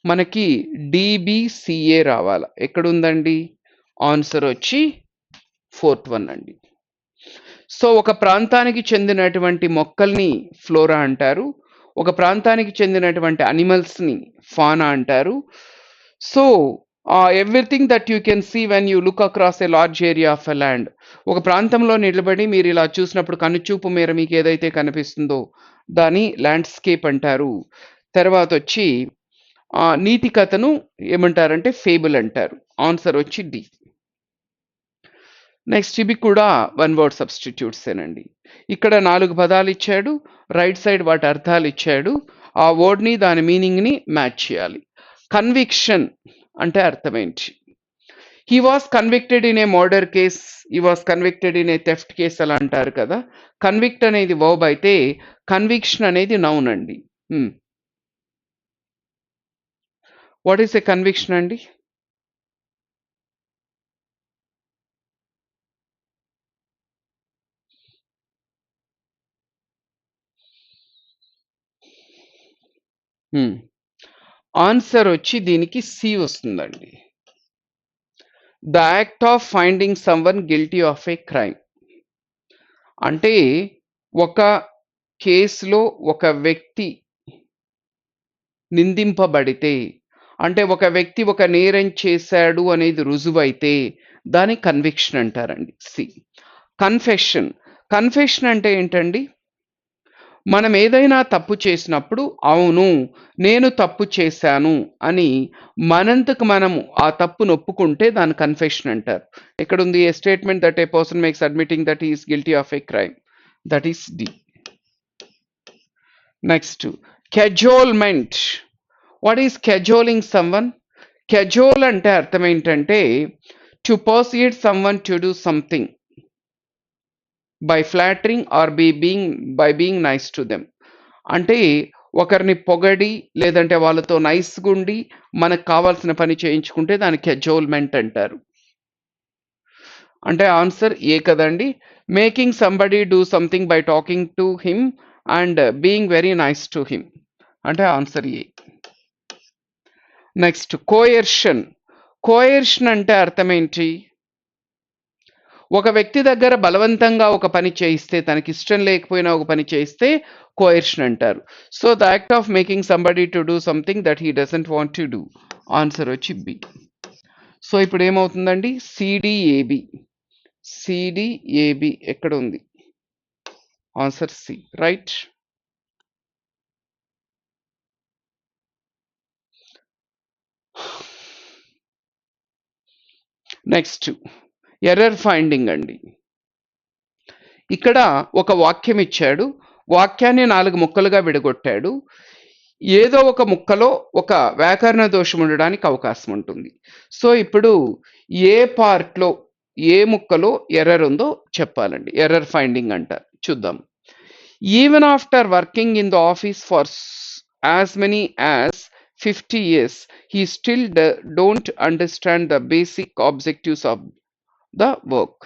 మనకి డిబిసిఏ రావాలా, ఎక్కడుందండి? ఆన్సర్ వచ్చి ఫోర్త్ వన్ అండి. సో ఒక ప్రాంతానికి చెందినటువంటి మొక్కల్ని ఫ్లోరా అంటారు, ఒక ప్రాంతానికి చెందినటువంటి అనిమల్స్ని ఫానా అంటారు. So everything that you can see when you look across a large area of a land. ఒక ప్రాంతంలో నిలబడి మీరు ఇలా చూసినప్పుడు కనుచూపు మేర మీకు ఏదైతే కనిపిస్తుందో దాని ల్యాండ్స్కేప్ అంటారు. తర్వాత వచ్చి నీతి కథను ఏమంటారంటే ఫేబుల్ అంటారు. ఆన్సర్ వచ్చి డి. నెక్స్ట్ ఇవి కూడా వన్ వర్డ్ సబ్స్టిట్యూట్స్ ఏనండి. ఇక్కడ 4 పదాలు ఇచ్చాడు, రైట్ సైడ్ వాటి అర్థాలు ఇచ్చాడు, ఆ వర్డ్ని దాని మీనింగ్ని మ్యాచ్ చేయాలి. కన్విక్షన్ అంటే అర్థం ఏంటి? He was convicted in a murder case, he was convicted in a theft case అలా అంటారు కదా. కన్విక్ట్ అనేది వర్బ్ అయితే కన్విక్షన్ అనేది నౌన్ అండి. వాట్ ఈస్ ఏ కన్విక్షన్ అండి? ఆన్సర్ వచ్చి దీనికి సి వస్తుందండి. The act of finding someone guilty of a crime. అంటే ఒక కేసులో ఒక వ్యక్తి నిందింపబడితే, అంటే ఒక వ్యక్తి ఒక నేరం చేశాడు అనేది రుజువైతే దాని కన్విక్షన్ అంటారండి. సి. కన్ఫెషన్. కన్ఫెషన్ అంటే ఏంటండి? మనం ఏదైనా తప్పు చేసినప్పుడు అవును నేను తప్పు చేశాను అని మనంతకు మనము ఆ తప్పును ఒప్పుకుంటే దాని కన్ఫెషన్ అంటారు. ఎక్కడుంది? A statement that a person makes admitting that is guilty of a crime. That is D. Next cajolement. What is cajoling someone? Cajole అంటే అర్థం ఏంటంటే to persuade someone to do something by flattering or by being nice to them. అంటే ఒకరిని పొగడి లేదంటే వాళ్ళతో నైస్గా ఉండి మనకు కావాల్సిన పని చేయించుకుంటే దానికి కెజోల్మెంట్ అంటారు. అంటే ఆన్సర్ ఏ కదండి. Making somebody do something by talking to him and being very nice to him. అంటే answer A. Next coercion. Coercion అంటే అర్థం ఏంటి? ఒక వ్యక్తి దగ్గర బలవంతంగా ఒక పని చేయిస్తే, తనకి ఇష్టం లేకపోయినా ఒక పని చేయిస్తే కోయర్షన్ అంటారు. So the act of making somebody to do something that he doesn't want to do. Answer వచ్చి బి. సో ఇప్పుడు ఏమవుతుందండి? సిడిఏబి. సిడిఏబి ఎక్కడ ఉంది? Answer C, right. Next error finding అండి. ఇక్కడ ఒక వాక్యం ఇచ్చాడు, వాక్యాన్ని 4 ముక్కలుగా విడగొట్టాడు. ఏదో ఒక ముక్కలో ఒక వ్యాకరణ దోషం ఉండడానికి అవకాశం ఉంటుంది. సో ఇప్పుడు ఏ పార్ట్లో ఏ ముక్కలో ఎర్రర్ ఉందో చెప్పాలండి. ఎర్రర్ ఫైండింగ్ అంటారు. చూద్దాం. Even after working in the office for as many as 50 years he still don't understand the basic objectives of the work.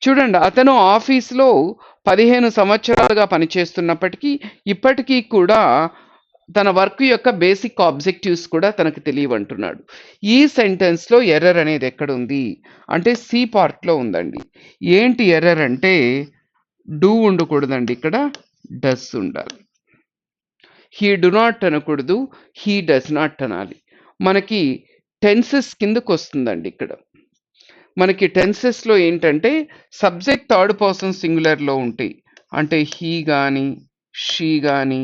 చూడండి, అతను ఆఫీస్లో 15 సంవత్సరాలుగా పనిచేస్తున్నప్పటికీ ఇప్పటికీ కూడా తన వర్క్ యొక్క బేసిక్ ఆబ్జెక్టివ్స్ కూడా తనకు తెలియవంటున్నాడు. ఈ సెంటెన్స్లో ఎర్రర్ అనేది ఎక్కడుంది అంటే సి పార్ట్లో ఉందండి. ఏంటి ఎర్రర్ అంటే డూ ఉండకూడదండి, ఇక్కడ డస్ ఉండాలి. హీ డు నాట్ అనకూడదు, హీ డస్ నాట్ అనాలి. మనకి టెన్సెస్ కిందకు వస్తుందండి. ఇక్కడ మనకి టెన్సెస్లో ఏంటంటే సబ్జెక్ట్ థర్డ్ పర్సన్ సింగులర్లో ఉంటాయి. అంటే హీ కానీ షీ కానీ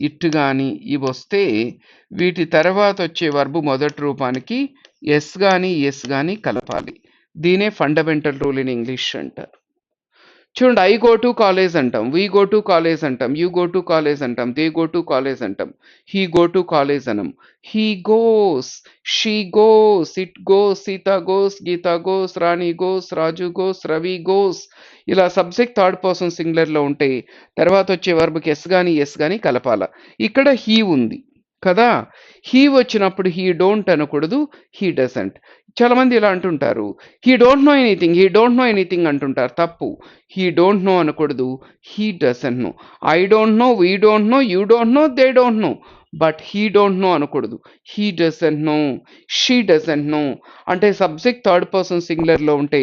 ఇట్ కానీ ఇవి వస్తే వీటి తర్వాత వచ్చే వర్బు మొదటి రూపానికి ఎస్ కానీ ఎస్ కానీ కలపాలి. దీనే ఫండమెంటల్ రూల్ ఇన్ ఇంగ్లీష్ అంటారు. చూడండి, ఐ గో టు కాలేజ్ అంటాం, వీ గో టు కాలేజ్ అంటాం, యూ గో టు కాలేజ్ అంటాం, దే గో టు కాలేజ్ అంటాం, హీ గో టు కాలేజ్ అనం. He goes, she goes, it goes, Sita goes, Gita goes, Rani goes, Raju goes, Ravi goes. ఇలా subject third person సింగులర్లో ఉంటే తర్వాత వచ్చే వర్బ్కి ఎస్ కానీ ఎస్ కానీ కలపాల. ఇక్కడ హీ ఉంది కదా, హీ వచ్చినప్పుడు హీ డోంట్ అనకూడదు, హీ డజంట్. చాలా మంది ఇలా అంటుంటారు, he don't know anything, he don't know anything అంటుంటారు. తప్పు. హీ డోంట్ నో అనకూడదు, he doesn't know. I don't know, we don't know, you don't know, they don't know. But he don't know అనకూడదు, he doesn't know, she doesn't know. అంటే subject third person సింగులర్లో ఉంటే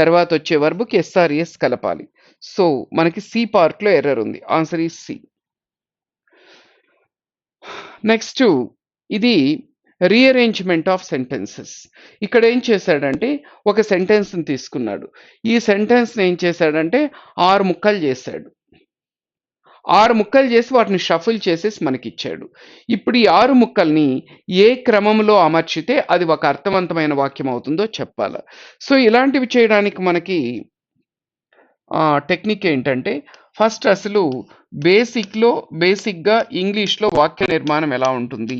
తర్వాత వచ్చే వర్బ్కి s or es కలపాలి. So మనకి సి పార్ట్లో ఎర్రర్ ఉంది. Answer is C. నెక్స్ట్, ఇది రీఅరేంజ్మెంట్ ఆఫ్ సెంటెన్సెస్. ఇక్కడ ఏం చేశాడంటే ఒక సెంటెన్స్ని తీసుకున్నాడు. ఈ సెంటెన్స్ని ఏం చేశాడంటే 6 ముక్కలు చేశాడు. 6 ముక్కలు చేసి వాటిని షఫుల్ చేసేసి మనకిచ్చాడు. ఇప్పుడు ఈ 6 ముక్కల్ని ఏ క్రమంలో అమర్చితే అది ఒక అర్థవంతమైన వాక్యం అవుతుందో చెప్పాలి. సో ఇలాంటివి చేయడానికి మనకి టెక్నిక్ ఏంటంటే, ఫస్ట్ అసలు బేసిక్గా ఇంగ్లీష్లో వాక్య నిర్మాణం ఎలా ఉంటుంది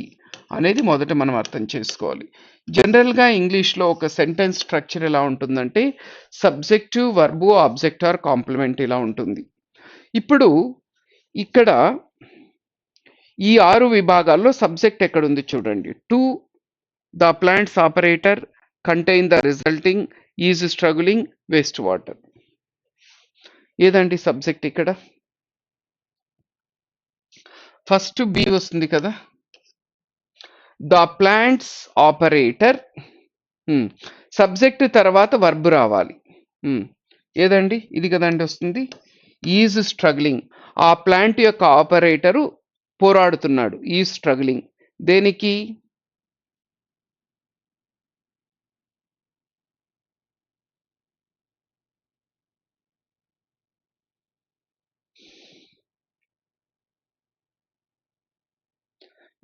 అనేది మొదట మనం అర్థం చేసుకోవాలి. జనరల్గా ఇంగ్లీష్లో ఒక సెంటెన్స్ స్ట్రక్చర్ ఎలా ఉంటుందంటే subject, verb, object or complement ఇలా ఉంటుంది. ఇప్పుడు ఇక్కడ ఈ 6 విభాగాల్లో సబ్జెక్ట్ ఎక్కడుంది చూడండి. To the plants operator contain the resulting, is struggling, waste water. ఏదండి సబ్జెక్ట్ ఇక్కడ? ఫస్ట్ బి వస్తుంది కదా, ద ప్లాంట్స్ ఆపరేటర్. సబ్జెక్ట్ తర్వాత వర్బ్ రావాలి. ఏదండి? ఇది కదండి వస్తుంది. ఈజ్ స్ట్రగ్లింగ్, ఆ ప్లాంట్ యొక్క ఆపరేటరు పోరాడుతున్నాడు. ఈజ్ స్ట్రగ్లింగ్ దేనికి?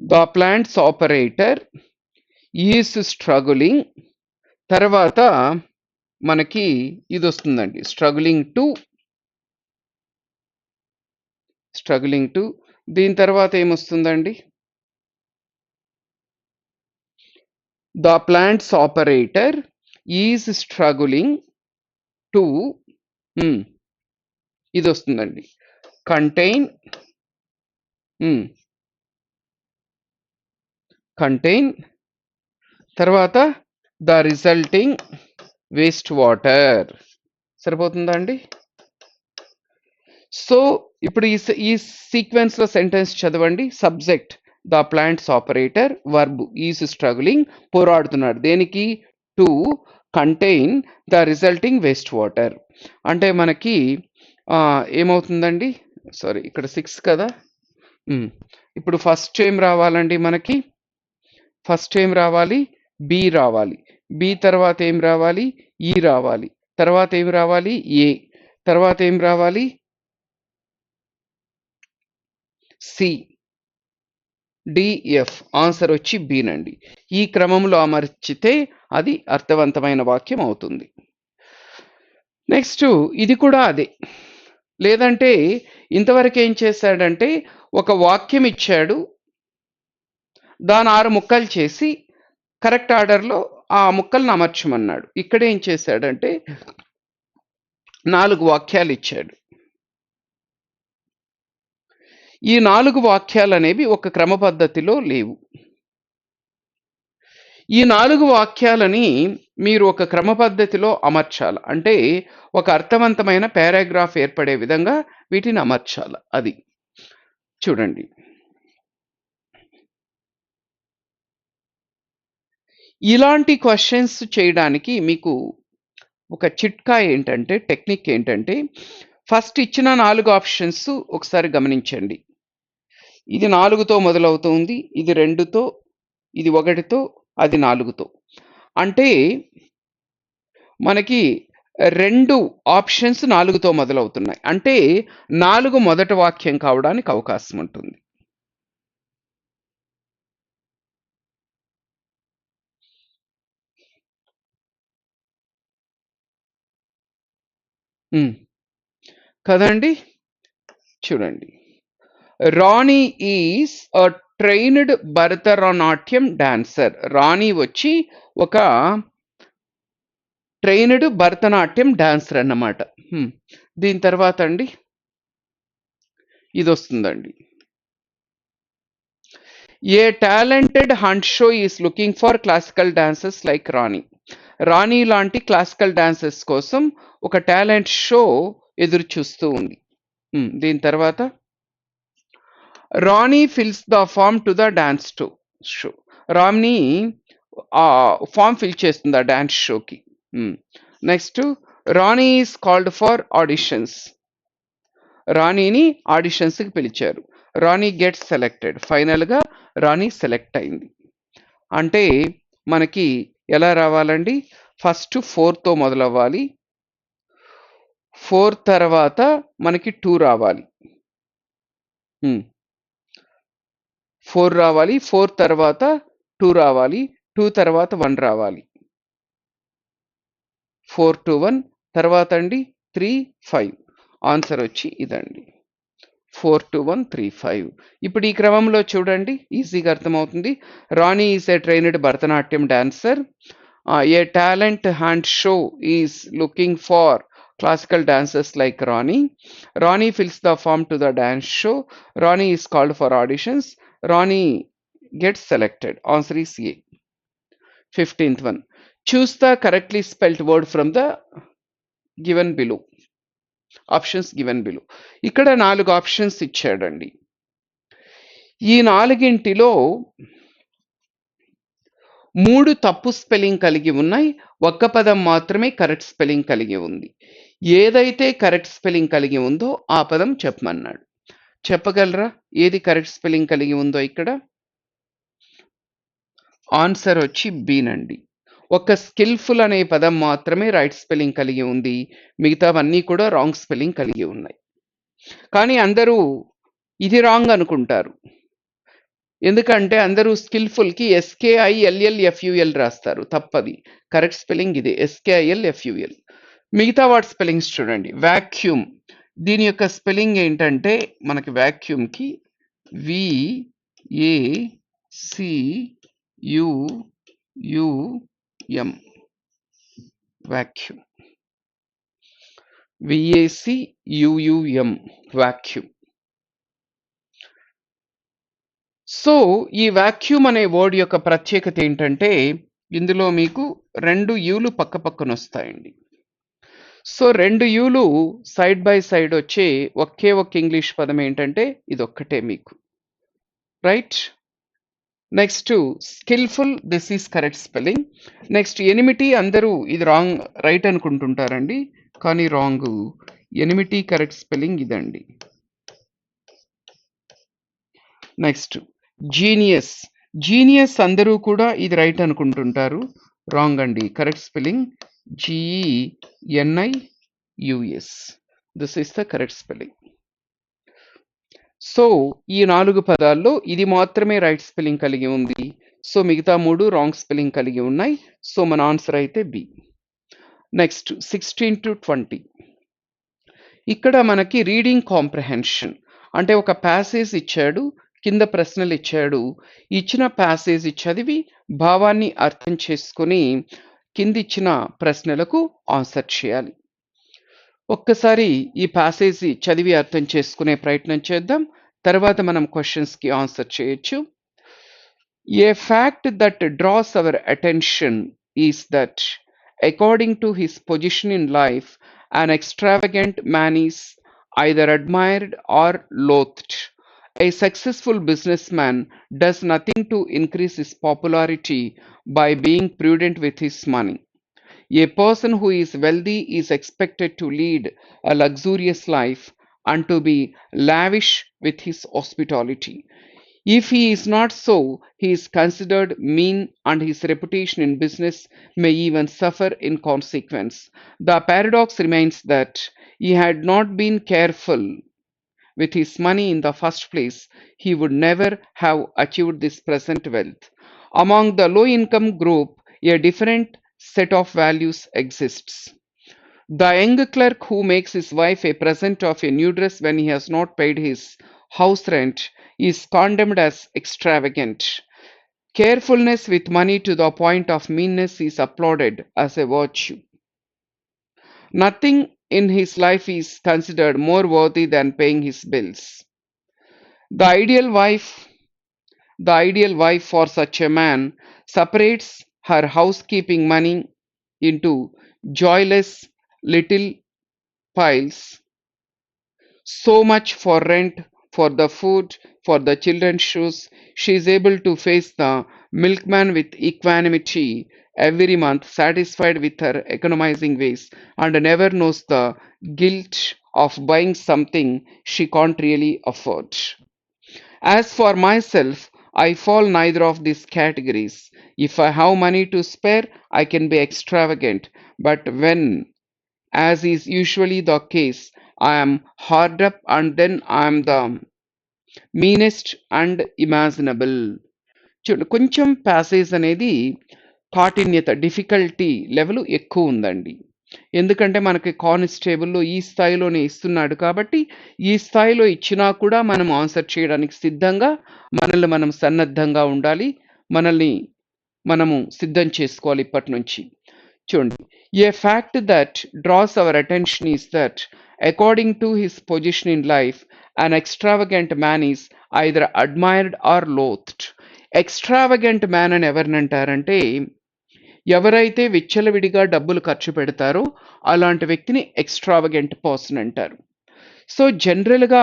The plants operator is struggling, తర్వాత మనకి ఇది వస్తుందండి, స్ట్రగులింగ్ టు. దీని తర్వాత ఏమొస్తుందండి? The plants operator is struggling to, ఇది వస్తుందండి, కంటైన్ తర్వాత ద రిజల్టింగ్ వేస్ట్ వాటర్. సరిపోతుందా అండి? సో ఇప్పుడు ఈ సీక్వెన్స్ లో సెంటెన్స్ చదవండి. Subject the plants operator, verb is struggling, పోరాడుతున్నాడు దేనికి? To contain the resulting waste water. అంటే మనకి ఏమవుతుందండి? సారీ, ఇక్కడ 6 కదా. ఇప్పుడు ఫస్ట్ ఏం రావాలండి మనకి? ఫస్ట్ ఏం రావాలి? బి రావాలి. బి తర్వాత ఏం రావాలి? ఈ రావాలి. తర్వాత ఏం రావాలి? ఏ. తర్వాత ఏం రావాలి? C, DF. ఆన్సర్ వచ్చి బీనండి. ఈ క్రమంలో అమర్చితే అది అర్థవంతమైన వాక్యం అవుతుంది. నెక్స్ట్ ఇది కూడా అదే. లేదంటే ఇంతవరకు ఏం చేశాడంటే ఒక వాక్యం ఇచ్చాడు, దాని 6 ముక్కలు చేసి కరెక్ట్ ఆర్డర్లో ఆ ముక్కలను అమర్చమన్నాడు. ఇక్కడ ఏం చేశాడంటే 4 వాక్యాలు ఇచ్చాడు. ఈ 4 వాక్యాలు అనేవి ఒక క్రమ పద్ధతిలో లేవు. ఈ 4 వాక్యాలని మీరు ఒక క్రమ పద్ధతిలో అమర్చాలి. అంటే ఒక అర్థవంతమైన పారాగ్రాఫ్ ఏర్పడే విధంగా వీటిని అమర్చాలి. అది చూడండి. ఇలాంటి క్వశ్చన్స్ చేయడానికి మీకు ఒక చిట్కా ఏంటంటే, టెక్నిక్ ఏంటంటే, ఫస్ట్ ఇచ్చిన 4 ఆప్షన్స్ ఒకసారి గమనించండి. ఇది 4తో మొదలవుతుంది, ఇది 2తో, ఇది 1తో, అది 4తో. అంటే మనకి 2 ఆప్షన్స్ 4తో మొదలవుతున్నాయి. అంటే 4 మొదటి వాక్యం కావడానికి అవకాశం ఉంటుంది. కదండి. చూడండి, Rani is a trained Bharatanatyam dancer. Rani వచ్చి ఒక ట్రైన్డ్ భరతనాట్యం డాన్సర్ అన్నమాట. దీని తర్వాత అండి ఇది వస్తుందండి. A talented hunt show is looking for classical dancers like Rani. Rani లాంటి క్లాసికల్ డాన్సర్స్ కోసం ఒక టాలెంట్ షో ఎదురు చూస్తూ ఉంది. దీని తర్వాత Rani fills the form to the dance show. Rani ఆ ఫామ్ ఫిల్ చేస్తుంది ఆ డాన్స్ షోకి. Next, Rani is called for auditions. రాణిని ఆడిషన్స్కి పిలిచారు. Rani gets selected. ఫైనల్గా రాణి సెలెక్ట్ అయింది. అంటే మనకి ఎలా రావాలండి? ఫస్ట్ 4తో మొదలవ్వాలి, 4 తర్వాత మనకి 2 రావాలి, 4 రావాలి, 4 తర్వాత 2 రావాలి, 2 తర్వాత 1 రావాలి, 4 to 1 తర్వాత అండి 3, 5. ఆన్సర్ వచ్చి ఇదండి, 4 to 1, 3, 5. ఇప్పుడు ఈ క్రమంలో చూడండి, ఈజీగా అర్థమవుతుంది. Rani is a trained Bharatanatyam dancer. A talent hand show is looking for classical dancers like Ronnie. Ronnie fills the form to the dance show. Ronnie is called for auditions. Ronnie gets selected. Answer is A. 15th one. Choose the correctly spelled word from the given below. Options given below. ఇక్కడ 4 options ఇచ్చాడండి. ఈ 4గింటిలో 3 తప్పు spelling కలిగి ఉన్నాయి, ఒక్క పదం మాత్రమే correct spelling కలిగి ఉంది. ఏదైతే కరెక్ట్ స్పెల్లింగ్ కలిగి ఉందో ఆ పదం చెప్పమన్నాడు. చెప్పగలరా ఏది కరెక్ట్ స్పెల్లింగ్ కలిగి ఉందో? ఇక్కడ ఆన్సర్ వచ్చి బీనండి. ఒక స్కిల్ఫుల్ అనే పదం మాత్రమే రైట్ స్పెల్లింగ్ కలిగి ఉంది, మిగతావన్నీ కూడా రాంగ్ స్పెల్లింగ్ కలిగి ఉన్నాయి. కానీ అందరూ ఇది రాంగ్ అనుకుంటారు, ఎందుకంటే అందరూ స్కిల్ఫుల్కి SKILLFUL రాస్తారు. తప్పది. కరెక్ట్ స్పెల్లింగ్ ఇది, SKILFUL. మిగతా వాటి స్పెల్లింగ్స్ చూడండి. వాక్యూమ్, దీని యొక్క స్పెల్లింగ్ ఏంటంటే మనకి వాక్యూమ్కి VACUUM, vacuum, VACUUM, vacuum. So ఈ వాక్యూమ్ అనే వర్డ్ యొక్క ప్రత్యేకత ఏంటంటే ఇందులో మీకు 2 యూలు పక్క పక్కన వస్తాయండి. సో 2 యూలు సైడ్ బై సైడ్ వచ్చే ఒకే ఒక ఇంగ్లీష్ పదం ఏంటంటే ఇదొక్కటే మీకు, right. Next skilful, this is correct spelling. Next enmity, అందరూ ఇది రాంగ్ రైట్ అనుకుంటుంటారండి, కానీ రాంగ్. ఎనిమిటీ కరెక్ట్ స్పెల్లింగ్ ఇదండి. నెక్స్ట్ జీనియస్, జీనియస్ అందరూ కూడా ఇది రైట్ అనుకుంటుంటారు, రాంగ్ అండి. Correct spelling GENIUS. This is the correct spelling. So ఈ 4 పదాల్లో ఇది మాత్రమే రైట్ స్పెల్లింగ్ కలిగి ఉంది, సో మిగతా 3 రాంగ్ స్పెల్లింగ్ కలిగి ఉన్నాయి. సో మన ఆన్సర్ అయితే బి. Next 16 to 20. ఇక్కడ మనకి రీడింగ్ కాంప్రహెన్షన్ అంటే ఒక ప్యాసేజ్ ఇచ్చాడు, కింద ప్రశ్నలు ఇచ్చాడు. ఇచ్చిన ప్యాసేజ్ చదివి భావాన్ని అర్థం చేసుకుని కింద ఇచ్చిన ప్రశ్నలకు ఆన్సర్ చేయాలి. ఒక్కసారి ఈ ప్యాసేజ్ చదివి అర్థం చేసుకునే ప్రయత్నం చేద్దాం, తర్వాత మనం క్వశ్చన్స్కి ఆన్సర్ చేయొచ్చు. A fact that draws our attention is that according to his position in life an extravagant man is either admired or loathed. A successful businessman does nothing to increase his popularity by being prudent with his money. A person who is wealthy is expected to lead a luxurious life and to be lavish with his hospitality. If he is not so, he is considered mean and his reputation in business may even suffer in consequence. The paradox remains that he had not been careful with his money in the first place, he would never have achieved this present wealth. Among the low income group, a different set of values exists. The young clerk who makes his wife a present of a new dress when he has not paid his house rent is condemned as extravagant. Carefulness with money to the point of meanness is applauded as a virtue. Nothing in his life is considered more worthy than paying his bills. The ideal wife, the ideal wife for such a man separates her housekeeping money into joyless little piles. So much for rent, for the food, for the children's shoes. She is able to face the milkman with equanimity every month, satisfied with her economizing ways, and never knows the guilt of buying something she can't really afford. As for myself, I fall neither of these categories. If I have money to spare, I can be extravagant, but when, as is usually the case, I am hard up and then I am the meanest and imaginable. చూడండి కొంచెం passage అనేది కాఠిన్యత difficulty level ఎక్కువ ఉందండి. ఎందుకంటే మనకి కానిస్టేబుల్లో ఈ స్థాయిలోనే ఇస్తున్నాడు కాబట్టి ఈ స్థాయిలో ఇచ్చినా కూడా మనం ఆన్సర్ చేయడానికి సిద్ధంగా మనల్ని మనం సన్నద్ధంగా ఉండాలి. మనల్ని మనము సిద్ధం చేసుకోవాలి ఇప్పటి నుంచి. చూడండి, a fact that draws our attention is that according to his position in life an extravagant man is either admired or loathed. Extravagant man అని ఎవరిని అంటారంటే ఎవరైతే విచ్చలవిడిగా డబ్బులు ఖర్చు పెడతారో అలాంటి వ్యక్తిని ఎక్స్ట్రావగెంట్ పర్సన్ అంటారు. సో జనరల్గా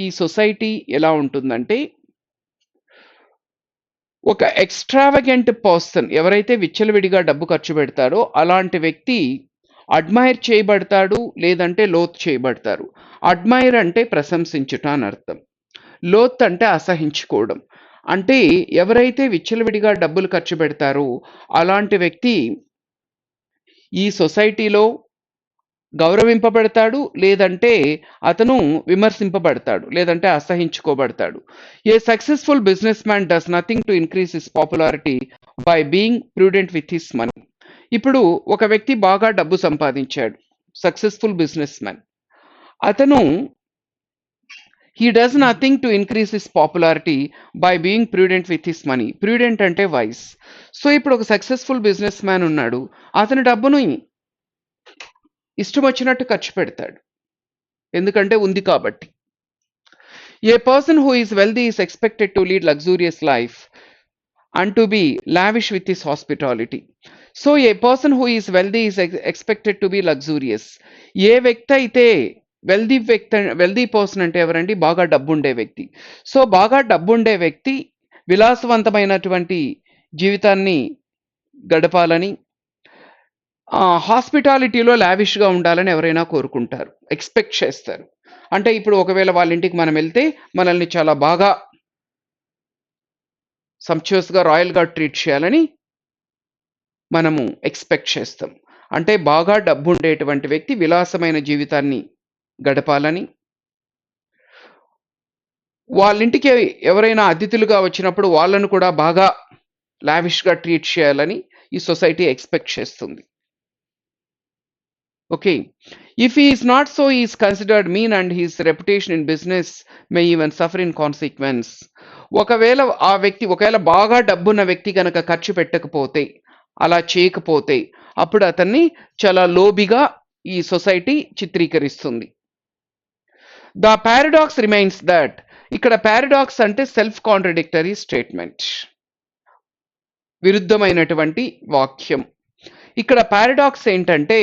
ఈ సొసైటీ ఎలా ఉంటుందంటే ఒక ఎక్స్ట్రావగెంట్ పర్సన్ ఎవరైతే విచ్చలవిడిగా డబ్బు ఖర్చు పెడతారో అలాంటి వ్యక్తి అడ్మైర్ చేయబడతాడు, లేదంటే లోత్ చేయబడతారు. అడ్మైర్ అంటే ప్రశంసించుట అని అర్థం. లోత్ అంటే అసహించుకోవడం. అంటే ఎవరైతే విచ్చలవిడిగా డబ్బులు ఖర్చు పెడతారో అలాంటి వ్యక్తి ఈ సొసైటీలో గౌరవింపబడతాడు, లేదంటే అతను విమర్శింపబడతాడు, లేదంటే అసహించుకోబడతాడు. A successful business man does nothing to increase his popularity by being prudent with his money. ఇప్పుడు ఒక వ్యక్తి బాగా డబ్బు సంపాదించాడు, సక్సెస్ఫుల్ బిజినెస్ మ్యాన్. అతను he does nothing to increase his popularity by being prudent with his money. Prudent అంటే vice. So ఇప్పుడు ఒక సక్సెస్ఫుల్ బిజినెస్ మ్యాన్ ఉన్నాడు, అతని డబ్బును ఇష్టం వచ్చినట్టు ఖర్చు పెడతాడు, ఎందుకంటే ఉంది కాబట్టి. A person who is wealthy is expected to lead luxurious life and to be lavish with his hospitality. So a person who is wealthy is expected to be luxurious. ఏ వ్యక్తి అయితే వెల్దీ పర్సన్ అంటే ఎవరండి? బాగా డబ్బుండే వ్యక్తి. So బాగా డబ్బుండే వ్యక్తి విలాసవంతమైనటువంటి జీవితాన్ని గడపాలని, హాస్పిటాలిటీలో లావిష్గా ఉండాలని ఎవరైనా కోరుకుంటారు, ఎక్స్పెక్ట్ చేస్తారు. అంటే ఇప్పుడు ఒకవేళ వాళ్ళ ఇంటికి మనం వెళ్తే మనల్ని చాలా బాగా సంప్చువస్గా రాయల్గా ట్రీట్ చేయాలని మనము ఎక్స్పెక్ట్ చేస్తాం. అంటే బాగా డబ్బు ఉండేటువంటి వ్యక్తి విలాసమైన జీవితాన్ని గడపాలని, వాళ్ళ ఇంటికి ఎవరైనా అతిథులుగా వచ్చినప్పుడు వాళ్ళను కూడా బాగా లావిష్గా ట్రీట్ చేయాలని ఈ సొసైటీ ఎక్స్పెక్ట్ చేస్తుంది. Okay, if he is not so is considered mean and he's reputation in business may even suffer in consequence. ఒకవేళ ఆ వ్యక్తి ఒకవేళ బాగా డబ్బున్న వ్యక్తి కనుక ఖర్చు పెట్టకపోతే, అలా చేయకపోతే, అప్పుడు అతన్ని చాలా లోబిగా ఈ సొసైటీ చిత్రీకరిస్తుంది. ద పారాడాక్స్ రిమైన్స్ దట్, ఇక్కడ పారాడాక్స్ అంటే సెల్ఫ్ కాంట్రడిక్టరీ స్టేట్మెంట్, విరుద్ధమైనటువంటి వాక్యం. ఇక్కడ పారాడాక్స్ ఏంటంటే,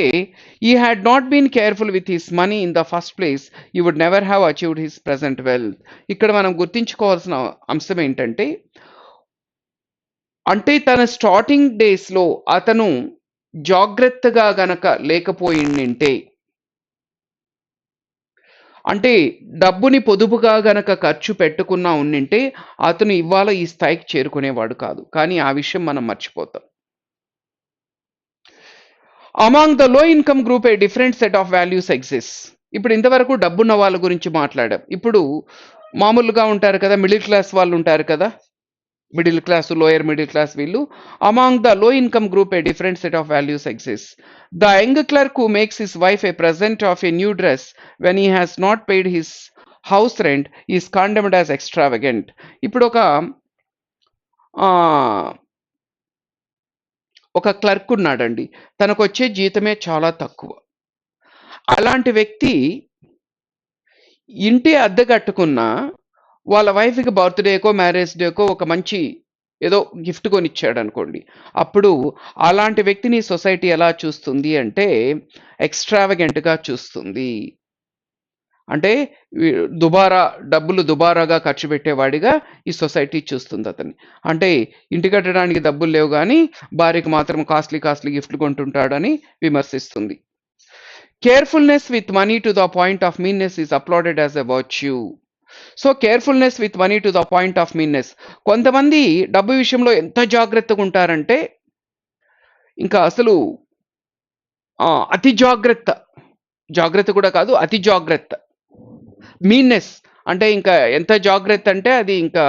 he had not been careful with his money in the first place, you would never have achieved his present wealth. ఇక్కడ మనం గుర్తించుకోవాల్సిన అంశం ఏంటంటే, అంటే తన స్టార్టింగ్ డేస్లో అతను జాగ్రత్తగా గనక లేకపోయింటే, అంటే డబ్బుని పొదుపుగా గనక ఖర్చు పెట్టుకున్నా ఉండింటే అతను ఇవాళ ఈ స్థాయికి చేరుకునేవాడు కాదు. కానీ ఆ విషయం మనం మర్చిపోతాం. Among the low income group a different set of values exist. ఇప్పుడు ఇంతవరకు డబ్బున్న వాళ్ళ గురించి మాట్లాడాం. ఇప్పుడు మామూలుగా ఉంటారు కదా, మిడిల్ క్లాస్ వాళ్ళు ఉంటారు కదా, middle class, lower middle class వీళ్ళు. Among the low income group a different set of values exist. The young clerk who makes his wife a present of a new dress when he has not paid his house rent is condemned as extravagant. ఇప్పుడు ఆ, ఒక clerk ఉన్నాడండి, తనకు వచ్చే జీతమే చాలా తక్కువ. అలాంటి వ్యక్తి ఇంటి అద్దె కట్టుకున్నా వాళ్ళ వైఫ్కి బర్త్డేకో మ్యారేజ్ డేకో ఒక మంచి ఏదో గిఫ్ట్ కొనిచ్చాడు అనుకోండి, అప్పుడు అలాంటి వ్యక్తిని సొసైటీ ఎలా చూస్తుంది అంటే ఎక్స్ట్రావగెంట్గా చూస్తుంది. అంటే దుబారా డబ్బులు దుబారాగా ఖర్చు పెట్టేవాడిగా ఈ సొసైటీ చూస్తుంది అతన్ని. అంటే ఇంటి కట్టడానికి డబ్బులు లేవు కానీ భార్యకి మాత్రం కాస్ట్లీ కాస్ట్లీ గిఫ్ట్లు కొంటుంటాడని విమర్శిస్తుంది. Carefulness with money to the point of meanness is applauded as a virtue. So carefulness with money to the point of meanness. కొంతమంది డబ్బు విషయంలో ఎంత జాగ్రత్తగా ఉంటారంటే ఇంకా అసలు అతి జాగ్రత్త, జాగ్రత్త కూడా కాదు అతి జాగ్రత్త. మీన్నెస్ అంటే ఇంకా ఎంత జాగ్రత్త అంటే అది ఇంకా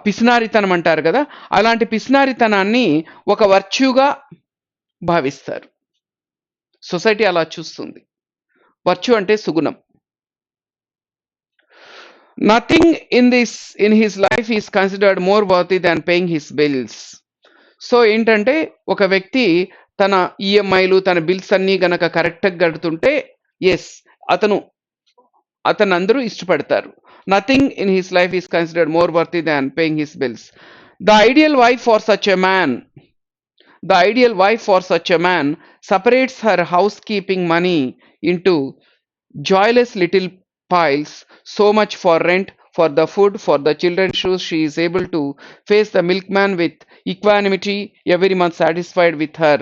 పిసినారితనం అంటారు కదా, అలాంటి పిసినారితనాన్ని ఒక వర్చ్యూగా భావిస్తారు. సొసైటీ అలా చూస్తుంది. వర్చ్యూ అంటే సుగుణం. Nothing in his life is considered more worthy than paying his bills. So ఏంటంటే ఒక వ్యక్తి తన ఈఎంఐలు తన బిల్స్ అన్నీ గనక కరెక్ట్గా కడుతుంటే ఎస్ అతను అందరూ ఇష్టపడతారు. Nothing in his life is considered more worthy than paying his bills. The ideal wife for such a man The ideal wife for such a man separates her housekeeping money into joyless little piles, so much for rent, for the food, for the children's shoes. She is able to face the milkman with equanimity, every month satisfied with her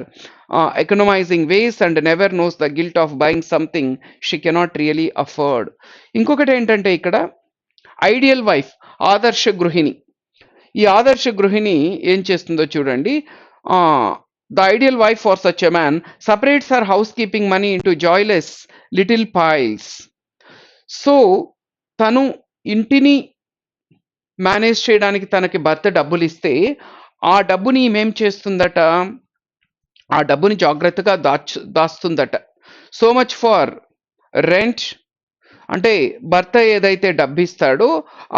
economizing ways and never knows the guilt of buying something she cannot really afford. ఇంకొకటి ఏంటంటే ఇక్కడ ideal wife, ఆదర్శ గృహిణి. ఈ ఆదర్శ గృహిణి ఏం చేస్తుందో చూడండి. The ideal wife for such a man separates her house keeping money into joyless little piles. So తను ఇంటిని మేనేజ్ చేయడానికి తనకి భర్త డబ్బులు ఇస్తే ఆ డబ్బుని ఈమెం చేస్తుందట, ఆ డబ్బుని జాగ్రత్తగా దాస్తుందట. సో మచ్ ఫర్ రెంట్ అంటే భర్త ఏదైతే డబ్బు ఇస్తాడో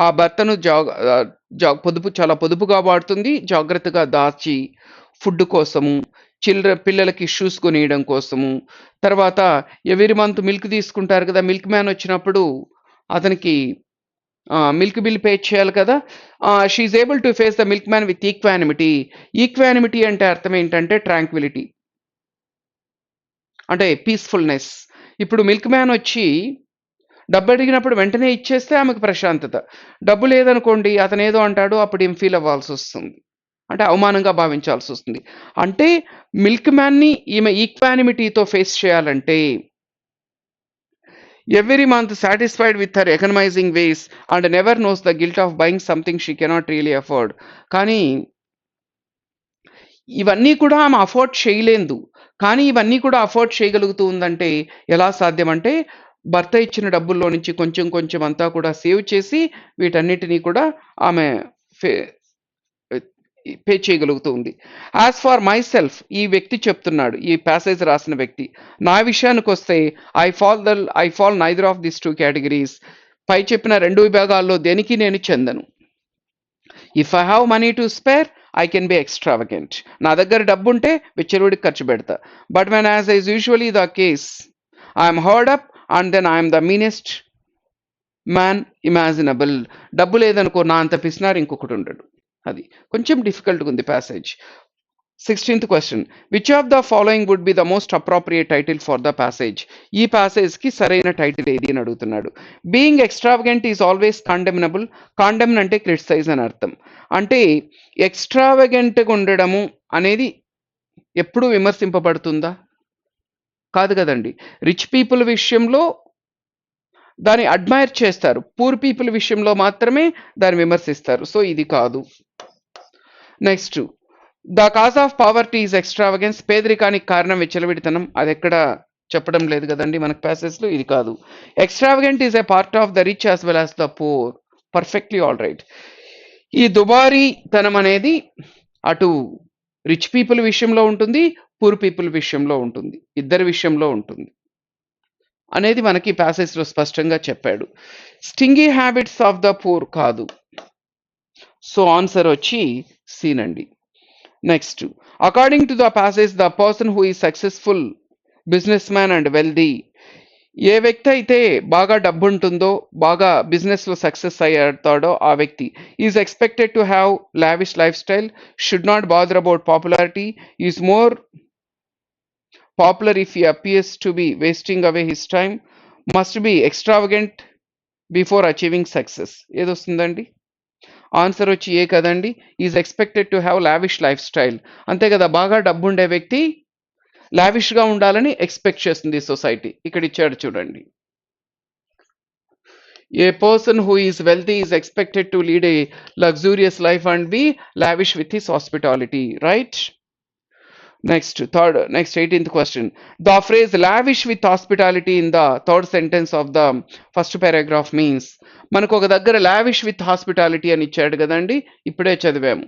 ఆ భర్తను చాలా పొదుపుగా వాడుతుంది, జాగ్రత్తగా దాచి ఫుడ్ కోసము, పిల్లలకి షూస్ కొనియడం కోసము. తర్వాత ఎవరి మంత్ మిల్క్ తీసుకుంటారు కదా, మిల్క్ మ్యాన్ వచ్చినప్పుడు అతనికి మిల్క్ బిల్ పే చేయాలి కదా. She able to face the milkman with equanimity. Equanimity అంటే అర్థం ఏంటంటే ట్రాంక్విలిటీ, అంటే పీస్ఫుల్నెస్. ఇప్పుడు మిల్క్ మ్యాన్ వచ్చి డబ్బు అడిగినప్పుడు వెంటనే ఇచ్చేస్తే ఆమెకు ప్రశాంతత. డబ్బు లేదనుకోండి అతను ఏదో అంటాడు, అప్పుడు ఏం ఫీల్ అవ్వాల్సి వస్తుంది, అంటే అవమానంగా భావించాల్సి వస్తుంది. అంటే మిల్క్ మ్యాన్ని ఈమె ఈక్వానిమిటీతో ఫేస్ చేయాలంటే every month satisfied with her economising ways and never knows the guilt of buying something she cannot really afford. కానీ ఇవన్నీ కూడా ఆమె అఫోర్డ్ చేయలేదు, కానీ ఇవన్నీ కూడా అఫోర్డ్ చేయగలుగుతూ ఉందంటే ఎలా సాధ్యం అంటే భర్త ఇచ్చిన డబ్బుల్లో నుంచి కొంచెం కొంచెం అంతా కూడా సేవ్ చేసి వీటన్నిటినీ కూడా ఆమె పే చేయగలుగుతూ ఉంది. యాజ్ ఫార్ మై సెల్ఫ్, ఈ వ్యక్తి చెప్తున్నాడు, ఈ ప్యాసేజ్ రాసిన వ్యక్తి, నా విషయానికి వస్తే I fall neither of this two categories. పై చెప్పిన రెండు విభాగాల్లో దేనికి నేను చెందను. If I have money to spare I can be extravagant. నా దగ్గర డబ్బు ఉంటే విచ్చలవిడికి ఖర్చు పెడతా. But when as is usually the case I'm hard up and then I'm the meanest man imaginable. డబ్బు లేదనుకో నా అంత పిసినారు ఇంకొకటి ఉండడు. అది కొంచెం డిఫికల్ట్గా ఉంది passage. 16th question, which of the following would be the most appropriate title for the passage? ఈ ప్యాసేజ్కి సరైన టైటిల్ ఏది అని అడుగుతున్నాడు. Being extravagant is always condemnable. Condemn అంటే క్రిటిసైజ్ అని అర్థం. అంటే ఎక్స్ట్రావగెంట్గా ఉండడము అనేది ఎప్పుడు విమర్శింపబడుతుందా? కాదు కదండి. రిచ్ పీపుల్ విషయంలో దాన్ని అడ్మైర్ చేస్తారు, పూర్ పీపుల్ విషయంలో మాత్రమే దాన్ని విమర్శిస్తారు. సో ఇది కాదు. Next, the cause of poverty is extravagance. పేదరికానికి కారణం విచ్చలవిడితనం. అది ఎక్కడ చెప్పడం లేదు కదండి మనకు ప్యాసేజ్లో. ఇది కాదు. Extravagant is a part of the rich as well as the poor. Perfectly all right. ఈ దుబారీతనం అనేది అటు రిచ్ పీపుల్ విషయంలో ఉంటుంది, పూర్ పీపుల్ విషయంలో ఉంటుంది, ఇద్దరి విషయంలో ఉంటుంది అనేది మనకి ప్యాసేజ్లో స్పష్టంగా చెప్పాడు. Stingy habits of the poor కాదు. సో ఆన్సర్ వచ్చి సీనండి. Next, according to the passage the person who is successful business man and wealthy, ఏ వ్యక్తి అయితే బాగా డబ్బు ఉంటుందో, బాగా బిజినెస్ లో సక్సెస్ అయ్యాడతాడో ఆ వ్యక్తి is expected to have lavish life style, should not bother about popularity, is more popular if he appears to be wasting away his time, must be extravagant before achieving success. ఏదొస్తుందండి? Answer వచ్చి A కదండి. Is expected to have lavish life style. అంతే కదా, బాగా డబ్బు ఉండే వ్యక్తి lavish గా ఉండాలని ఎక్స్పెక్ట్ చేస్తుంది సొసైటీ. ఇక్కడ ఇచ్చాడు చూడండి. A person who is wealthy is expected to lead a luxurious life and be lavish with his hospitality, right? Next 18th question. The phrase lavish with hospitality in the third sentence of the first paragraph means, మనకు ఒక దగ్గర lavish with hospitality అని ఇచ్చాడు కదండి, ఇప్పుడే చదివాము.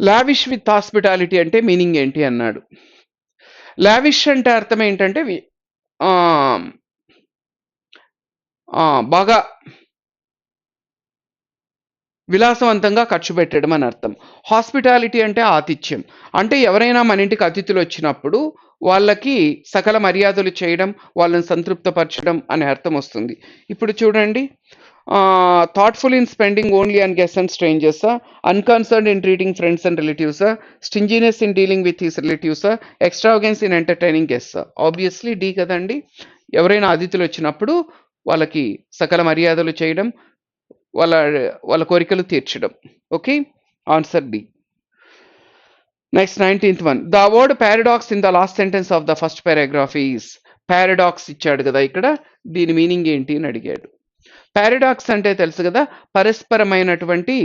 Lavish with hospitality అంటే meaning ఏంటి అన్నాడు. లావిష్ అంటే అర్థం ఏంటంటే ఆ, బాగా విలాసవంతంగా ఖర్చు పెట్టడం అని అర్థం. హాస్పిటాలిటీ అంటే ఆతిథ్యం. అంటే ఎవరైనా మన ఇంటికి అతిథులు వచ్చినప్పుడు వాళ్ళకి సకల మర్యాదలు చేయడం, వాళ్ళని సంతృప్తపరచడం అనే అర్థం వస్తుంది. ఇప్పుడు చూడండి, thoughtful in spending only on guest and స్ట్రేంజర్సా, unconcerned in treating friends and రిలేటివ్సా, stinginess in dealing with his రిలేటివ్సా, ఎక్స్ట్రావగెన్స్ ఇన్ ఎంటర్టైనింగ్ గెస్ట్సా? ఆబ్వియస్లీ డి కదండి. ఎవరైనా అతిథులు వచ్చినప్పుడు వాళ్ళకి సకల మర్యాదలు చేయడం, వాళ్ళ వాళ్ళ కోరికలు తీర్చడం. Okay, answer D. Next 19th one. The word paradox in the last sentence of the first paragraph is. Paradox ఇచ్చాడు కదా ఇక్కడ, దీని మీనింగ్ ఏంటి అని అడిగాడు. పారాడాక్స్ అంటే తెలుసు కదా, పరస్పరమైనటువంటి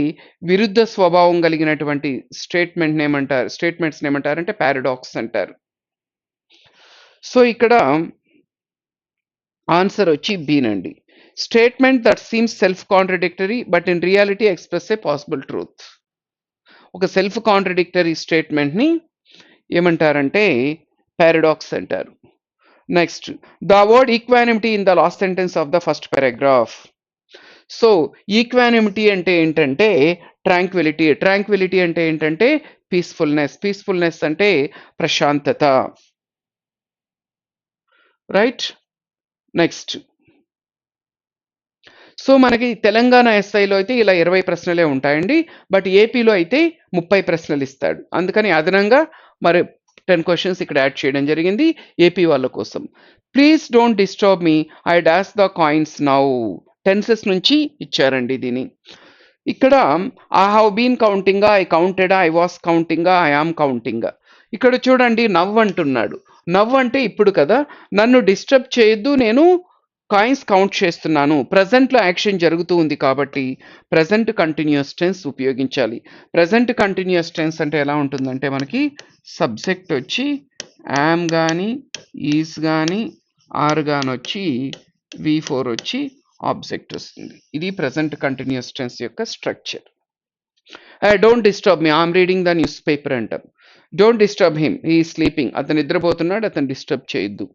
విరుద్ధ స్వభావం కలిగినటువంటి స్టేట్మెంట్స్ ఏమంటారంటే పారాడాక్స్ అంటారు. సో ఇక్కడ ఆన్సర్ వచ్చి బీనండి. Statement that seems self contradictory but in reality express a possible truth. ఒక సెల్ఫ్ కాంట్రడిక్టరీ స్టేట్మెంట్ ని ఏమంటారంటే పారాడాక్స్ అంటారు. Next, the word equanimity in the last sentence of the first paragraph. So equanimity అంటే ఏంటంటే Tranquility. Tranquility అంటే ఏంటంటే peacefulness. Peacefulness అంటే ప్రశాంతత, రైట్? నెక్స్ట్, సో మనకి తెలంగాణ ఎస్ఐలో అయితే ఇలా 20 ప్రశ్నలే ఉంటాయండి, బట్ ఏపీలో అయితే 30 ప్రశ్నలు ఇస్తాడు. అందుకని అదనంగా మరి 10 క్వశ్చన్స్ ఇక్కడ యాడ్ చేయడం జరిగింది ఏపీ వాళ్ళ కోసం. Please don't disturb me, I dash the coins now. Tenses నుంచి ఇచ్చారండి దీని. ఇక్కడ I have been counting, I counted, I was counting, I am counting. ఇక్కడ చూడండి, నవ్ అంటున్నాడు. నవ్ అంటే ఇప్పుడు కదా, నన్ను డిస్టర్బ్ చేయొద్దు, నేను కాయిన్స్ కౌంట్ చేస్తున్నాను. ప్రజెంట్లో యాక్షన్ జరుగుతూ ఉంది కాబట్టి ప్రజెంట్ కంటిన్యూస్ టెన్స్ ఉపయోగించాలి. ప్రజెంట్ కంటిన్యూస్ టెన్స్ అంటే ఎలా ఉంటుందంటే మనకి సబ్జెక్ట్ వచ్చి యామ్ కానీ, ఈజ్ కానీ, ఆర్ కానీ వచ్చి V4 వచ్చి ఆబ్జెక్ట్ వస్తుంది. ఇది ప్రజెంట్ కంటిన్యూస్ టెన్స్ యొక్క structure. Don't disturb me, I'm reading the newspaper అంటాం. Don't disturb him, he sleeping. అతను నిద్రపోతున్నాడు, అతను డిస్టర్బ్ చేయొద్దు.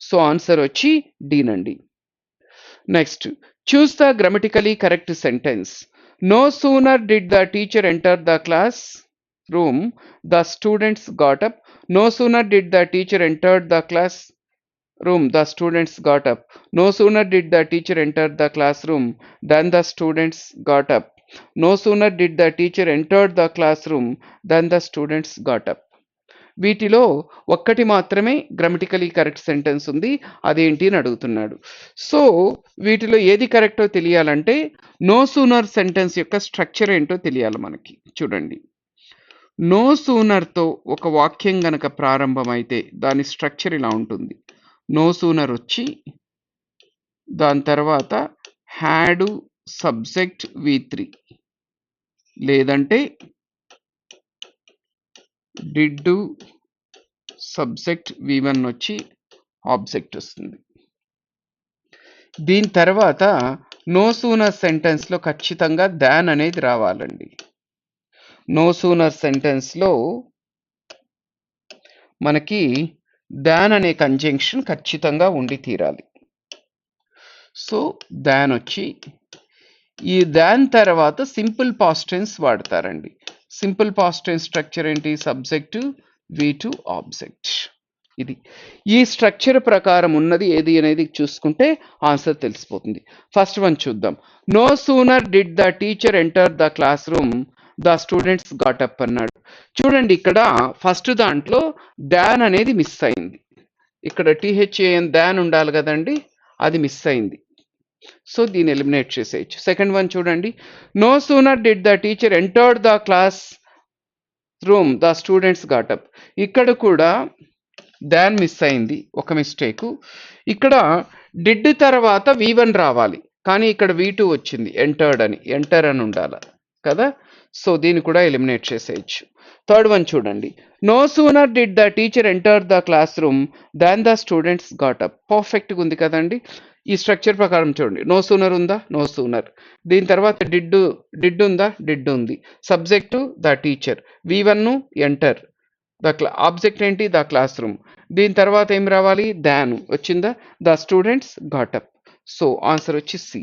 సో ఆన్సర్ వచ్చి డీనండి. Next, choose the grammatically correct sentence. No sooner did the teacher enter the classroom the students got up. No sooner did the teacher entered the class room the students got up. No sooner did the teacher enter the classroom than the students got up. No sooner did the teacher entered the classroom than the students got up. వీటిలో ఒక్కటి మాత్రమే grammatically correct sentence ఉంది, అదేంటి అని అడుగుతున్నాడు. So వీటిలో ఏది కరెక్టో తెలియాలంటే నో సూనర్ సెంటెన్స్ యొక్క స్ట్రక్చర్ ఏంటో తెలియాలి మనకి. చూడండి, నో సూనర్తో ఒక వాక్యం గనక ప్రారంభమైతే దాని స్ట్రక్చర్ ఇలా ఉంటుంది. నో సూనర్ వచ్చి దాని తర్వాత హ్యాడు సబ్జెక్ట్ V3, లేదంటే డిడ్ సబ్జెక్ట్ V1 వచ్చి ఆబ్జెక్ట్ వస్తుంది. దీని తర్వాత నో సూనర్ సెంటెన్స్లో ఖచ్చితంగా దాన్ అనేది రావాలండి. నో సూనర్ సెంటెన్స్లో మనకి దాన్ అనే కంజంక్షన్ ఖచ్చితంగా ఉండి తీరాలి. సో దాన్ వచ్చి ఈ దాన్ తర్వాత సింపుల్ పాస్ట్ టెన్స్ వాడతారండి. సింపుల్ పాస్ట్ టెన్స్ స్ట్రక్చర్ ఏంటి? Subject V2 object. ఇది ఈ స్ట్రక్చర్ ప్రకారం ఉన్నది ఏది అనేది చూసుకుంటే ఆన్సర్ తెలిసిపోతుంది. ఫస్ట్ వన్ చూద్దాం. No sooner did the teacher enter the classroom the students got up అన్నాడు. చూడండి, ఇక్కడ ఫస్ట్ దాంట్లో దాన్ అనేది మిస్ అయింది. ఇక్కడ THAN దాన్ ఉండాలి కదండి, అది మిస్ అయింది. సో దీన్ని ఎలిమినేట్ చేసేయచ్చు. సెకండ్ వన్ చూడండి. No sooner did the teacher entered the classroom the students got up. ఇక్కడ కూడా దాన్ మిస్ అయింది, ఒక మిస్టేకు. ఇక్కడ డిడ్ తర్వాత V1 రావాలి, కానీ ఇక్కడ V2 వచ్చింది, ఎంటర్డ్ అని, ఎంటర్ అని ఉండాలి కదా. సో దీన్ని కూడా ఎలిమినేట్ చేసేయచ్చు. థర్డ్ వన్ చూడండి. No sooner did the teacher enter the classroom than the students got up. పర్ఫెక్ట్గా ఉంది కదండి. ఈ స్ట్రక్చర్ ప్రకారం చూడండి. నో సూనర్ ఉందా? No sooner. దీని తర్వాత డిడ్ ఉందా? డిడ్ ఉంది. Subject the teacher, V1 enter, the object ఏంటి? The classroom. దీని తర్వాత ఏం రావాలి? దాన్ వచ్చిందా? The students got up. So answer వచ్చి సి.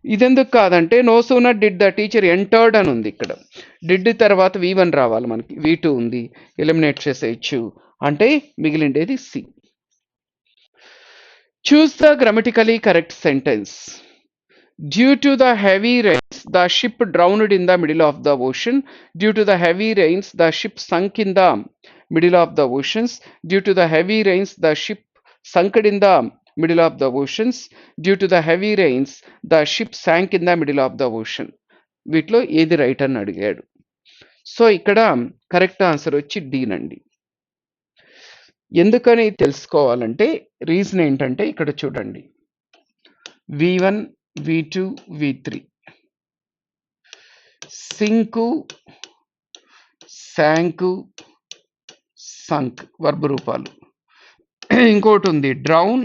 ఇదెందుకు కాదంటే no sooner did the teacher entered అని ఉంది. ఇక్కడ డిడ్ తర్వాత V1 రావాలి, మనకి V2 ఉంది, ఎలిమినేట్ చేసేయచ్చు. అంటే మిగిలిండేది C. Choose the grammatically correct sentence. Due to the heavy rains, the ship drowned in the middle of the ocean. Due to the heavy rains, the ship sunk in the middle of the oceans. Due to the heavy rains, the ship sunk in the middle of the oceans. Due to the heavy rains, the ship sank in the middle of the ocean. వీటిలో ఏది right అని అడిగాడు. So ఇక్కడ correct answer వచ్చి D నండి. ఎందుకని తెలుసుకోవాలంటే reason ఏంటంటే ఇక్కడ చూడండి. V1, V2, V3 sink, శాంకు, సంక్ verb రూపాలు. ఇంకోటి ఉంది డ్రౌన్,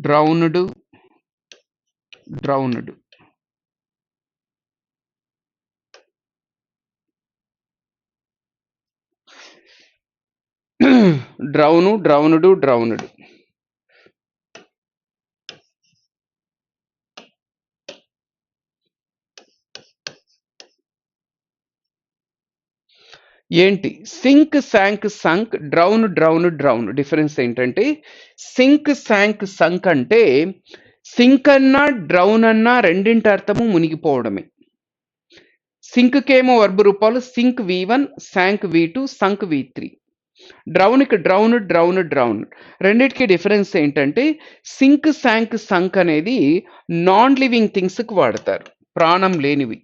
డ్రౌన్డ్, డ్రౌన్డ్. డ్రౌను, drowned, drowned. ఏంటి? Sink, sank, sunk, drown, drown, drown. Difference ఏంటంటే సింక్, శాంక్, సంక్ అంటే సింక్ అన్నా డ్రౌన్ అన్నా రెండింటి అర్థము మునిగిపోవడమే. సింక్కేమో వర్బ్ రూపాలు sink V1, sank V2, sunk V3. డ్రౌన్కి డ్రౌన్, డ్రౌన్, డ్రౌన్. రెండింటికి డిఫరెన్స్ ఏంటంటే సింక్, శాంక్, సంక్ అనేది నాన్ లివింగ్ థింగ్స్కి వాడతారు, ప్రాణం లేనివి.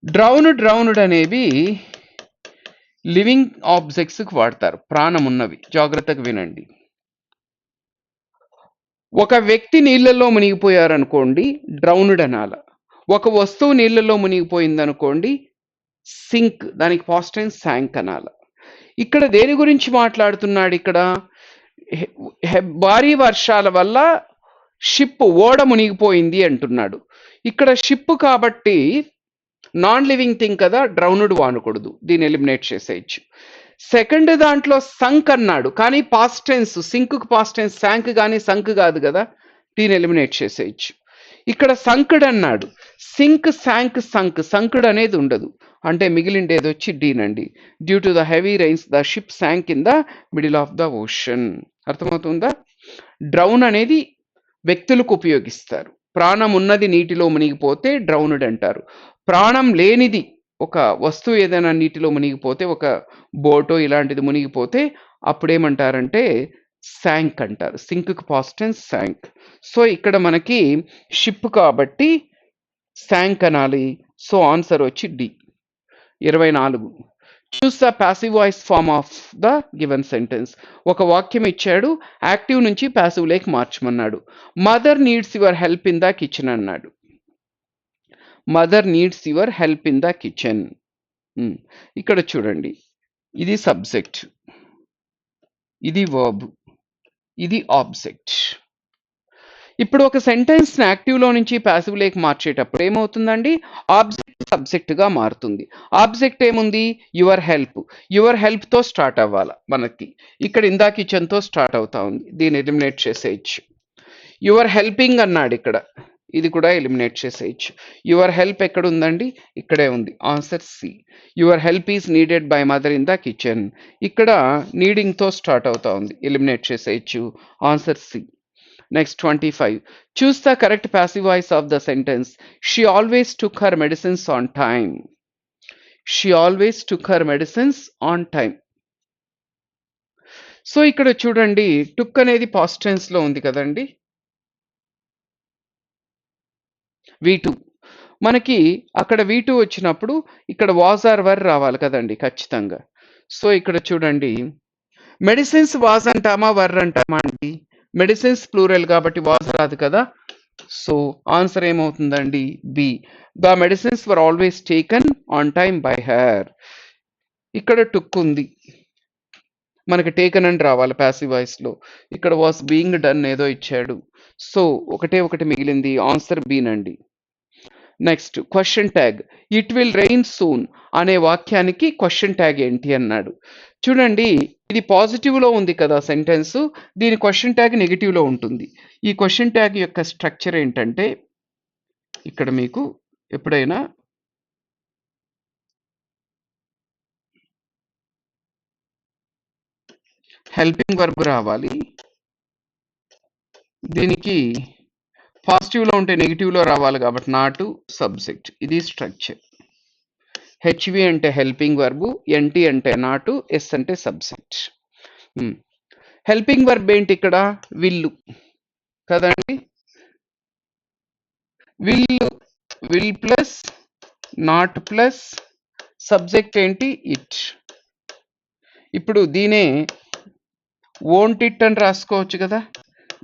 డ్రౌన్డ్ అనేవి లివింగ్ ఆబ్జెక్ట్స్కి వాడతారు, ప్రాణం ఉన్నవి. జాగ్రత్తగా వినండి. ఒక వ్యక్తి నీళ్ళల్లో మునిగిపోయారనుకోండి, డ్రౌన్డ్ అనాల. ఒక వస్తువు నీళ్ళల్లో మునిగిపోయిందనుకోండి, సింక్, దానికి పాస్ట్ టెన్స్ శాంక్ అనాల. ఇక్కడ దేని గురించి మాట్లాడుతున్నాడు? ఇక్కడ భారీ వర్షాల వల్ల షిప్, ఓడ మునిగిపోయింది అంటున్నాడు. ఇక్కడ షిప్ కాబట్టి నాన్ లివింగ్ థింగ్ కదా, డ్రౌన్డ్ వాడకూడదు, దీన్ని ఎలిమినేట్ చేసేయచ్చు. సెకండ్ దాంట్లో సంక్ అన్నాడు, కానీ past tense, sink past tense sank కానీ సంక్ కాదు కదా, దీన్ని ఎలిమినేట్ చేసేయచ్చు. ఇక్కడ సంక్డ్ అన్నాడు, సింక్, శాంక్, సంక్, సంక్డ్ అనేది ఉండదు. అంటే మిగిలిండేది వచ్చి డీనండి. Due to the heavy rains the ship sank in the middle of the ocean. అర్థమవుతుందా? డ్రౌన్ అనేది వ్యక్తులకు ఉపయోగిస్తారు. ప్రాణం ఉన్నది నీటిలో మునిగిపోతే డ్రౌన్డ్ అంటారు. ప్రాణం లేనిది, ఒక వస్తువు ఏదైనా నీటిలో మునిగిపోతే, ఒక బోటో ఇలాంటిది మునిగిపోతే అప్పుడేమంటారంటే శాంక్ అంటారు. సింక్కి పాస్ట్ టెన్స్ శాంక్. సో ఇక్కడ మనకి షిప్ కాబట్టి శాంక్ అనాలి. సో ఆన్సర్ వచ్చి D. 24. Choose the passive voice form of the given sentence. ఒక వాక్యం ఇచ్చాడు, యాక్టివ్ నుంచి ప్యాసివ్ లేక్ మార్చమన్నాడు. Mother needs your help in the kitchen అన్నాడు. Mother needs your help in the kitchen. ఇక్కడ చూడండి, ఇది సబ్జెక్ట్, ఇది వర్బ్, ఇది ఆబ్జెక్ట్. ఇప్పుడు ఒక సెంటెన్స్ యాక్టివ్ లో నుంచి పాసివ్ లేకి మార్చేటప్పుడు ఏమవుతుందండి? ఆబ్జెక్ట్ సబ్జెక్ట్ గా మారుతుంది. ఆబ్జెక్ట్ ఏముంది? Your help. యువర్ హెల్ప్ తో స్టార్ట్ అవ్వాలి మనకి. ఇక్కడ ఇందా కిచెన్ తో స్టార్ట్ అవుతా ఉంది, దీన్ని ఎలిమినేట్ చేసేయచ్చు. యువర్ హెల్పింగ్ అన్నాడు ఇక్కడ, ఇది కూడా ఎలిమినేట్ చేసేయచ్చు. యువర్ హెల్ప్ ఎక్కడ ఉందండి? ఇక్కడే ఉంది. Answer C. Your help is needed by mother in the kitchen. ఇక్కడ నీడింగ్ తో స్టార్ట్ అవుతా ఉంది, ఎలిమినేట్ చేసేయచ్చు. Answer C. Next 25. Choose the correct passive voice of the sentence. She always took her medicines on time. She always took her medicines on time. So ఇక్కడ చూడండి, టుక్ అనేది past tense లో ఉంది కదండి, V2. మనకి అక్కడ V2 వచ్చినప్పుడు ఇక్కడ వాజ్ ఆర్ వర్ రావాలి కదండి ఖచ్చితంగా. సో ఇక్కడ చూడండి, మెడిసిన్స్ వాజ్ అంటామా వర్ అంటామా అండి? మెడిసిన్స్ ప్లూరల్ కాబట్టి వాజ్ రాదు కదా. సో ఆన్సర్ ఏమవుతుందండి? B. The medicines were always taken on time by her. ఇక్కడ టుక్ ఉంది, మనకి టేకన్ అని రావాలి ప్యాసివ్ వాయిస్ లో. ఇక్కడ వాస్ బీయింగ్ డన్ ఏదో ఇచ్చాడు. సో ఒకటే ఒకటి మిగిలింది, ఆన్సర్ బీనండి. Next question tag. It will rain soon అనే వాక్యానికి క్వశ్చన్ ట్యాగ్ ఏంటి అన్నాడు. చూడండి, ఇది పాజిటివ్ లో ఉంది కదా సెంటెన్స్, దీని క్వశ్చన్ ట్యాగ్ నెగిటివ్ లో ఉంటుంది. ఈ క్వశ్చన్ ట్యాగ్ యొక్క స్ట్రక్చర్ ఏంటంటే, ఇక్కడ మీకు ఎప్పుడైనా హెల్పింగ్ వర్బ్ రావాలి, దీనికి పాజిటివ్ లో ఉంటే నెగిటివ్ లో రావాలి కాబట్టి నాటు సబ్జెక్ట్. ఇది స్ట్రక్చర్. హెచ్వి అంటే హెల్పింగ్ వర్బు, ఎన్టీ అంటే నాటు, ఎస్ అంటే సబ్జెక్ట్. హెల్పింగ్ వర్బ్ ఏంటి ఇక్కడ? విల్లు కదండి. Will plus not plus subject ఏంటి? ఇట్. ఇప్పుడు దీనే ఓంట్ ఇట్ అని రాసుకోవచ్చు కదా,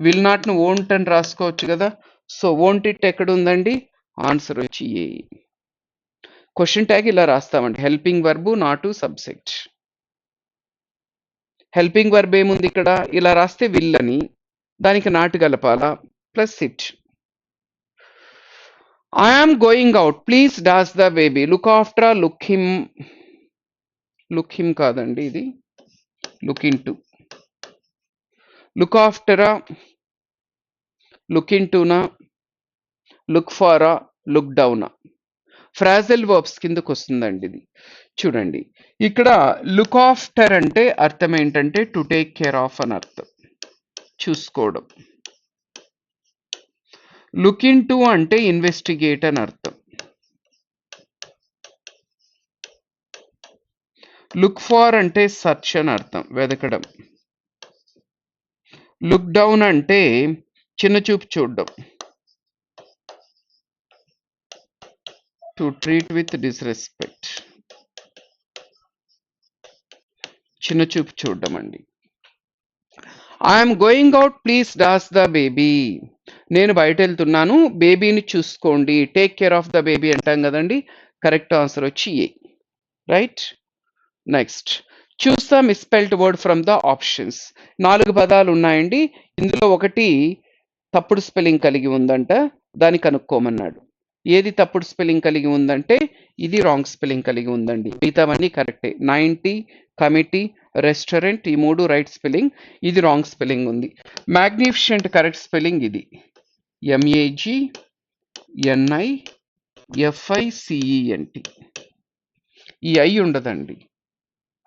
విల్ నాట్ ను ఓంట్ అని రాసుకోవచ్చు కదా. సో ఓంట్ ఇట్ ఎక్కడ ఉందండి? ఆన్సర్ వచ్చి ఏ. క్వశ్చన్ ట్యాగ్ ఇలా రాస్తామండి, helping verb not subject. Helping verb ఏముంది ఇక్కడ? ఇలా రాస్తే విల్ అని, దానికి నాటు కలపాలా, plus it. I am going out, please does the baby, look after, look him కాదండి, ఇది లుక్ ఇన్ టు. లుక్ ఆఫ్టరా, లుక్ ఇన్ టూనా, లుక్ ఫారా, లుక్ డౌనా. ఫ్రాజల్ వర్బ్స్ కిందకు వస్తుందండి ఇది. చూడండి, ఇక్కడ లుక్ ఆఫ్టర్ అంటే అర్థం ఏంటంటే టు టేక్ కేర్ ఆఫ్ అని అర్థం, చూసుకోవడం. లుక్ ఇన్ టు అంటే ఇన్వెస్టిగేట్ అని అర్థం. లుక్ ఫార్ అంటే సర్చ్ అని అర్థం, వెతకడం. లుక్ డౌన్ అంటే చిన్న చూపు చూడడం, టు ట్రీట్ విత్ డిస్రెస్పెక్ట్, చిన్న చూపు చూడడం అండి. I'm going out, please does the baby, నేను బయట వెళ్తున్నాను, బేబీని చూసుకోండి. Take care of the baby అంటాం కదండి. కరెక్ట్ ఆన్సర్ వచ్చి A. Right. Next, choose the misspelled word from the options. 4 పదాలు ఉన్నాయండి, ఇందులో ఒకటి తప్పుడు స్పెల్లింగ్ కలిగి ఉందంట, దాన్ని కనుక్కోమన్నాడు. ఏది తప్పుడు స్పెల్లింగ్ కలిగి ఉందంటే ఇది రాంగ్ స్పెల్లింగ్ కలిగి ఉందండి, మిగతావన్నీ కరెక్టే. 90, కమిటీ, రెస్టారెంట్ ఈ 3 రైట్ స్పెల్లింగ్, ఇది రాంగ్ స్పెల్లింగ్ ఉంది. మ్యాగ్నిఫిషెంట్ కరెక్ట్ స్పెల్లింగ్ ఇది, MAGNIFICENT. ఈ ఐ ఉండదండి,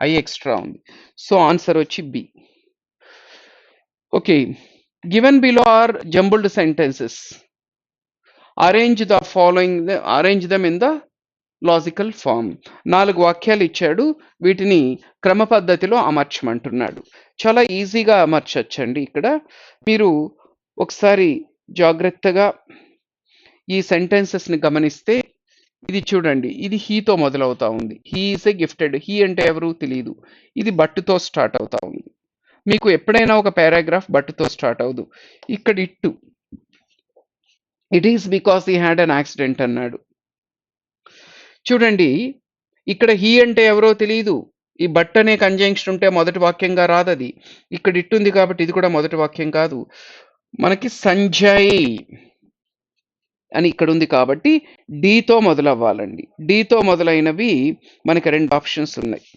ఐ ఎక్స్ట్రా ఉంది. సో ఆన్సర్ వచ్చి B. Okay, given below are jumbled sentences. Arrange them in the logical form. 4 వాక్యాలు ఇచ్చాడు, వీటిని క్రమ పద్ధతిలో అమర్చమంటున్నాడు. చాలా ఈజీగా అమర్చొచ్చండి. ఇక్కడ మీరు ఒకసారి జాగ్రత్తగా ఈ సెంటెన్సెస్ ని గమనిస్తే, ఇది చూడండి, ఇది హీతో మొదలవుతా ఉంది. He is a gifted, he అంటే ఎవరు తెలియదు. ఇది బట్టుతో స్టార్ట్ అవుతా ఉంది. మీకు ఎప్పుడైనా ఒక పారాగ్రాఫ్ బట్టుతో స్టార్ట్ అవ్వదు. ఇక్కడ it, it is because he had an accident అన్నాడు. చూడండి, ఇక్కడ హీ అంటే ఎవరో తెలియదు, ఈ బట్ అనే కంజంక్షన్ ఉంటే మొదటి వాక్యంగా రాదు అది. ఇక్కడ ఇట్టుంది కాబట్టి ఇది కూడా మొదటి వాక్యం కాదు. మనకి సంజయ్ అని ఇక్కడ ఉంది కాబట్టి డీతో మొదలవ్వాలండి. డీతో మొదలైనవి మనకి 2 ఆప్షన్స్ ఉన్నాయి.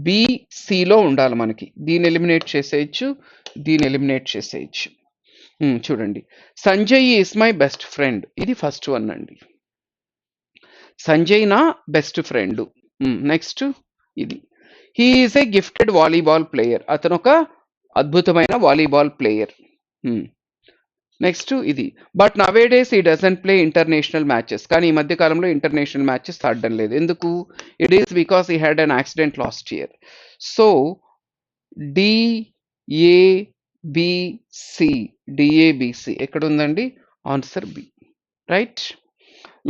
బి, సిలో ఉండాలి మనకి. దీన్ని ఎలిమినేట్ చేసేయచ్చు, దీన్ని ఎలిమినేట్ చేసేయచ్చు. చూడండి, Sanjay is my best friend, ఇది ఫస్ట్ వన్ అండి. సంజయ్ నా బెస్ట్ ఫ్రెండ్. నెక్స్ట్ ఇది, he is a gifted volleyball player, అతను ఒక అద్భుతమైన వాలీబాల్ ప్లేయర్. నెక్స్ట్ ఇది, but nowadays he doesn't play international matches, కానీ ఈ మధ్య కాలంలో ఇంటర్నేషనల్ మ్యాచెస్ ఆడడం లేదు. ఎందుకు? It is because he had an accident last year. So D A B C, D A B C ఎక్కడ ఉందండి? Answer B, right.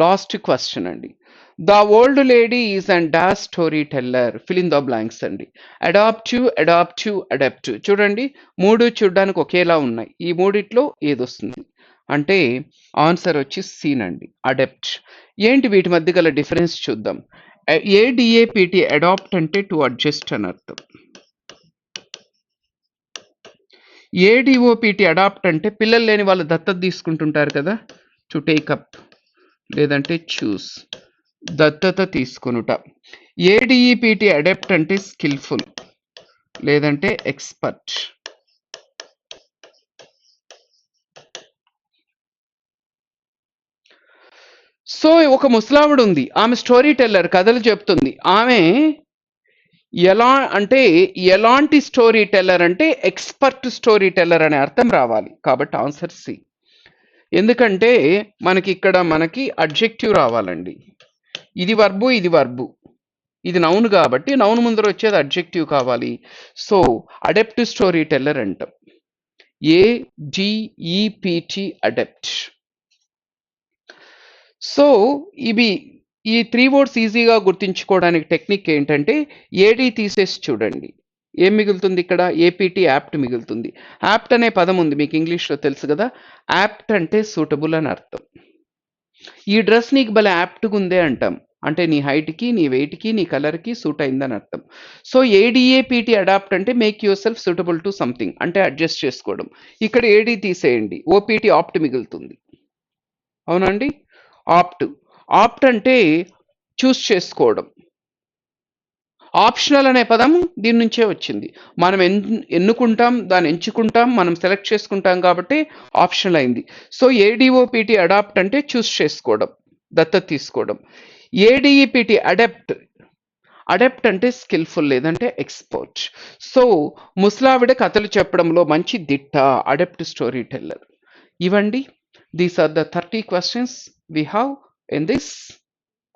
Last question అండి. The old lady is and dash storyteller, fill in the blanks అండి. Adaptive, adaptive, adaptive. చూడండి, 3 చూడడానికి ఒకేలా ఉన్నాయి. ఈ మూడిట్లో ఏదొస్తుంది అంటే ఆన్సర్ వచ్చి సీనండి, అడాప్ట్. ఏంటి వీటి మధ్య గల డిఫరెన్స్ చూద్దాం. ఏడిఏపిటి అడాప్ట్ అంటే టు అడ్జస్ట్ అని అర్థం. ఏడిఓపిటి అడాప్ట్ అంటే పిల్లలు లేని వాళ్ళు దత్తత తీసుకుంటుంటారు కదా, టు టేకప్ లేదంటే చూస్, దత్తత తీసుకొనుట. ఏడిఈపిటి అడాప్ట్ అంటే స్కిల్ఫుల్ లేదంటే ఎక్స్పర్ట్. సో ఒక ముసలావిడ ఉంది, ఆమె స్టోరీ టెల్లర్, కథలు చెప్తుంది. ఆమె ఎలా అంటే ఎలాంటి స్టోరీ టెల్లర్ అంటే ఎక్స్పర్ట్ స్టోరీ టెల్లర్ అనే అర్థం రావాలి. కాబట్టి ఆన్సర్ సి. ఎందుకంటే మనకి ఇక్కడ మనకి అడ్జెక్టివ్ రావాలండి. ఇది వర్బు, ఇది వర్బు, ఇది నౌన్ కాబట్టి నౌన్ ముందర వచ్చేది అడ్జెక్టివ్ కావాలి. సో అడెప్ట్ స్టోరీ టెల్లర్ అంటాం. ఏడిఈపిటి అడెప్ట్. సో ఇవి ఈ 3 వర్డ్స్ ఈజీగా గుర్తించుకోవడానికి టెక్నిక్ ఏంటంటే ఏడి తీసేసి చూడండి, ఏం మిగులుతుంది ఇక్కడ? ఏపీటీ యాప్ట్ మిగులుతుంది. యాప్ట్ అనే పదం ఉంది మీకు ఇంగ్లీష్లో తెలుసు కదా. యాప్ట్ అంటే సూటబుల్ అని అర్థం. ఈ డ్రెస్ నీకు భలే యాప్ట్గా ఉందే అంటాం, అంటే నీ హైట్కి, నీ వెయిట్కి, నీ కలర్కి సూట్ అయిందని అర్థం. సో ఏడిఏపిటి అడాప్ట్ అంటే make your self suitable to something, అంటే అడ్జస్ట్ చేసుకోవడం. ఇక్కడ ఏడి తీసేయండి, ఓపీటీ ఆప్ట్ మిగులుతుంది. అవునండి, ఆప్ట్. ఆప్ట్ అంటే చూస్ చేసుకోవడం. ఆప్షనల్ అనే పదం దీని నుంచే వచ్చింది. మనం ఎన్నుకుంటాం, దాన్ని ఎంచుకుంటాం, మనం సెలెక్ట్ చేసుకుంటాం కాబట్టి ఆప్షనల్ అయింది. సో ఏడిఓపిటి అడాప్ట్ అంటే చూస్ చేసుకోవడం, దత్తత తీసుకోవడం. ఏడిఈపిటి అడెప్ట్, అడెప్ట్ అంటే స్కిల్ఫుల్ లేదంటే ఎక్స్పర్ట్. సో ముసలావిడ కథలు చెప్పడంలో మంచి దిట్ట, అడెప్ట్ స్టోరీ టెల్లర్. ఇవండి, these are the 30 questions we have in this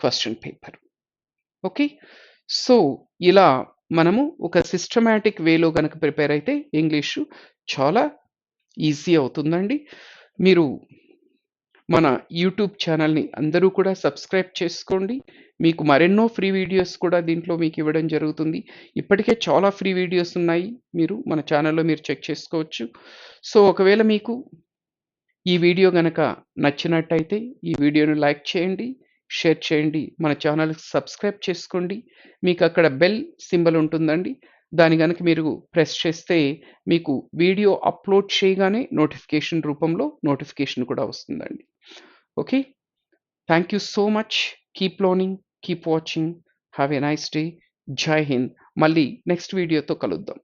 question paper. Okay, so ఇలా మనము ఒక సిస్టమాటిక్ వేలో కనుక ప్రిపేర్ అయితే ఇంగ్లీషు చాలా ఈజీ అవుతుందండి. మీరు మన యూట్యూబ్ ఛానల్ని అందరూ కూడా సబ్స్క్రైబ్ చేసుకోండి. మీకు మరెన్నో ఫ్రీ వీడియోస్ కూడా దీంట్లో మీకు ఇవ్వడం జరుగుతుంది. ఇప్పటికే చాలా ఫ్రీ వీడియోస్ ఉన్నాయి, మీరు మన ఛానల్లో మీరు చెక్ చేసుకోవచ్చు. సో ఒకవేళ మీకు ఈ వీడియో కనుక నచ్చినట్టయితే ఈ వీడియోను లైక్ చేయండి, షేర్ చేయండి, మన ఛానల్కి సబ్స్క్రైబ్ చేసుకోండి. మీకు అక్కడ బెల్ సింబల్ ఉంటుందండి, దాని కనుక మీరు ప్రెస్ చేస్తే మీకు వీడియో అప్లోడ్ చేయగానే నోటిఫికేషన్ రూపంలో నోటిఫికేషన్ కూడా వస్తుందండి. Okay, thank you so much. Keep learning, keep watching, have a nice day. జై హింద్. మళ్ళీ నెక్స్ట్ వీడియోతో కలుద్దాం.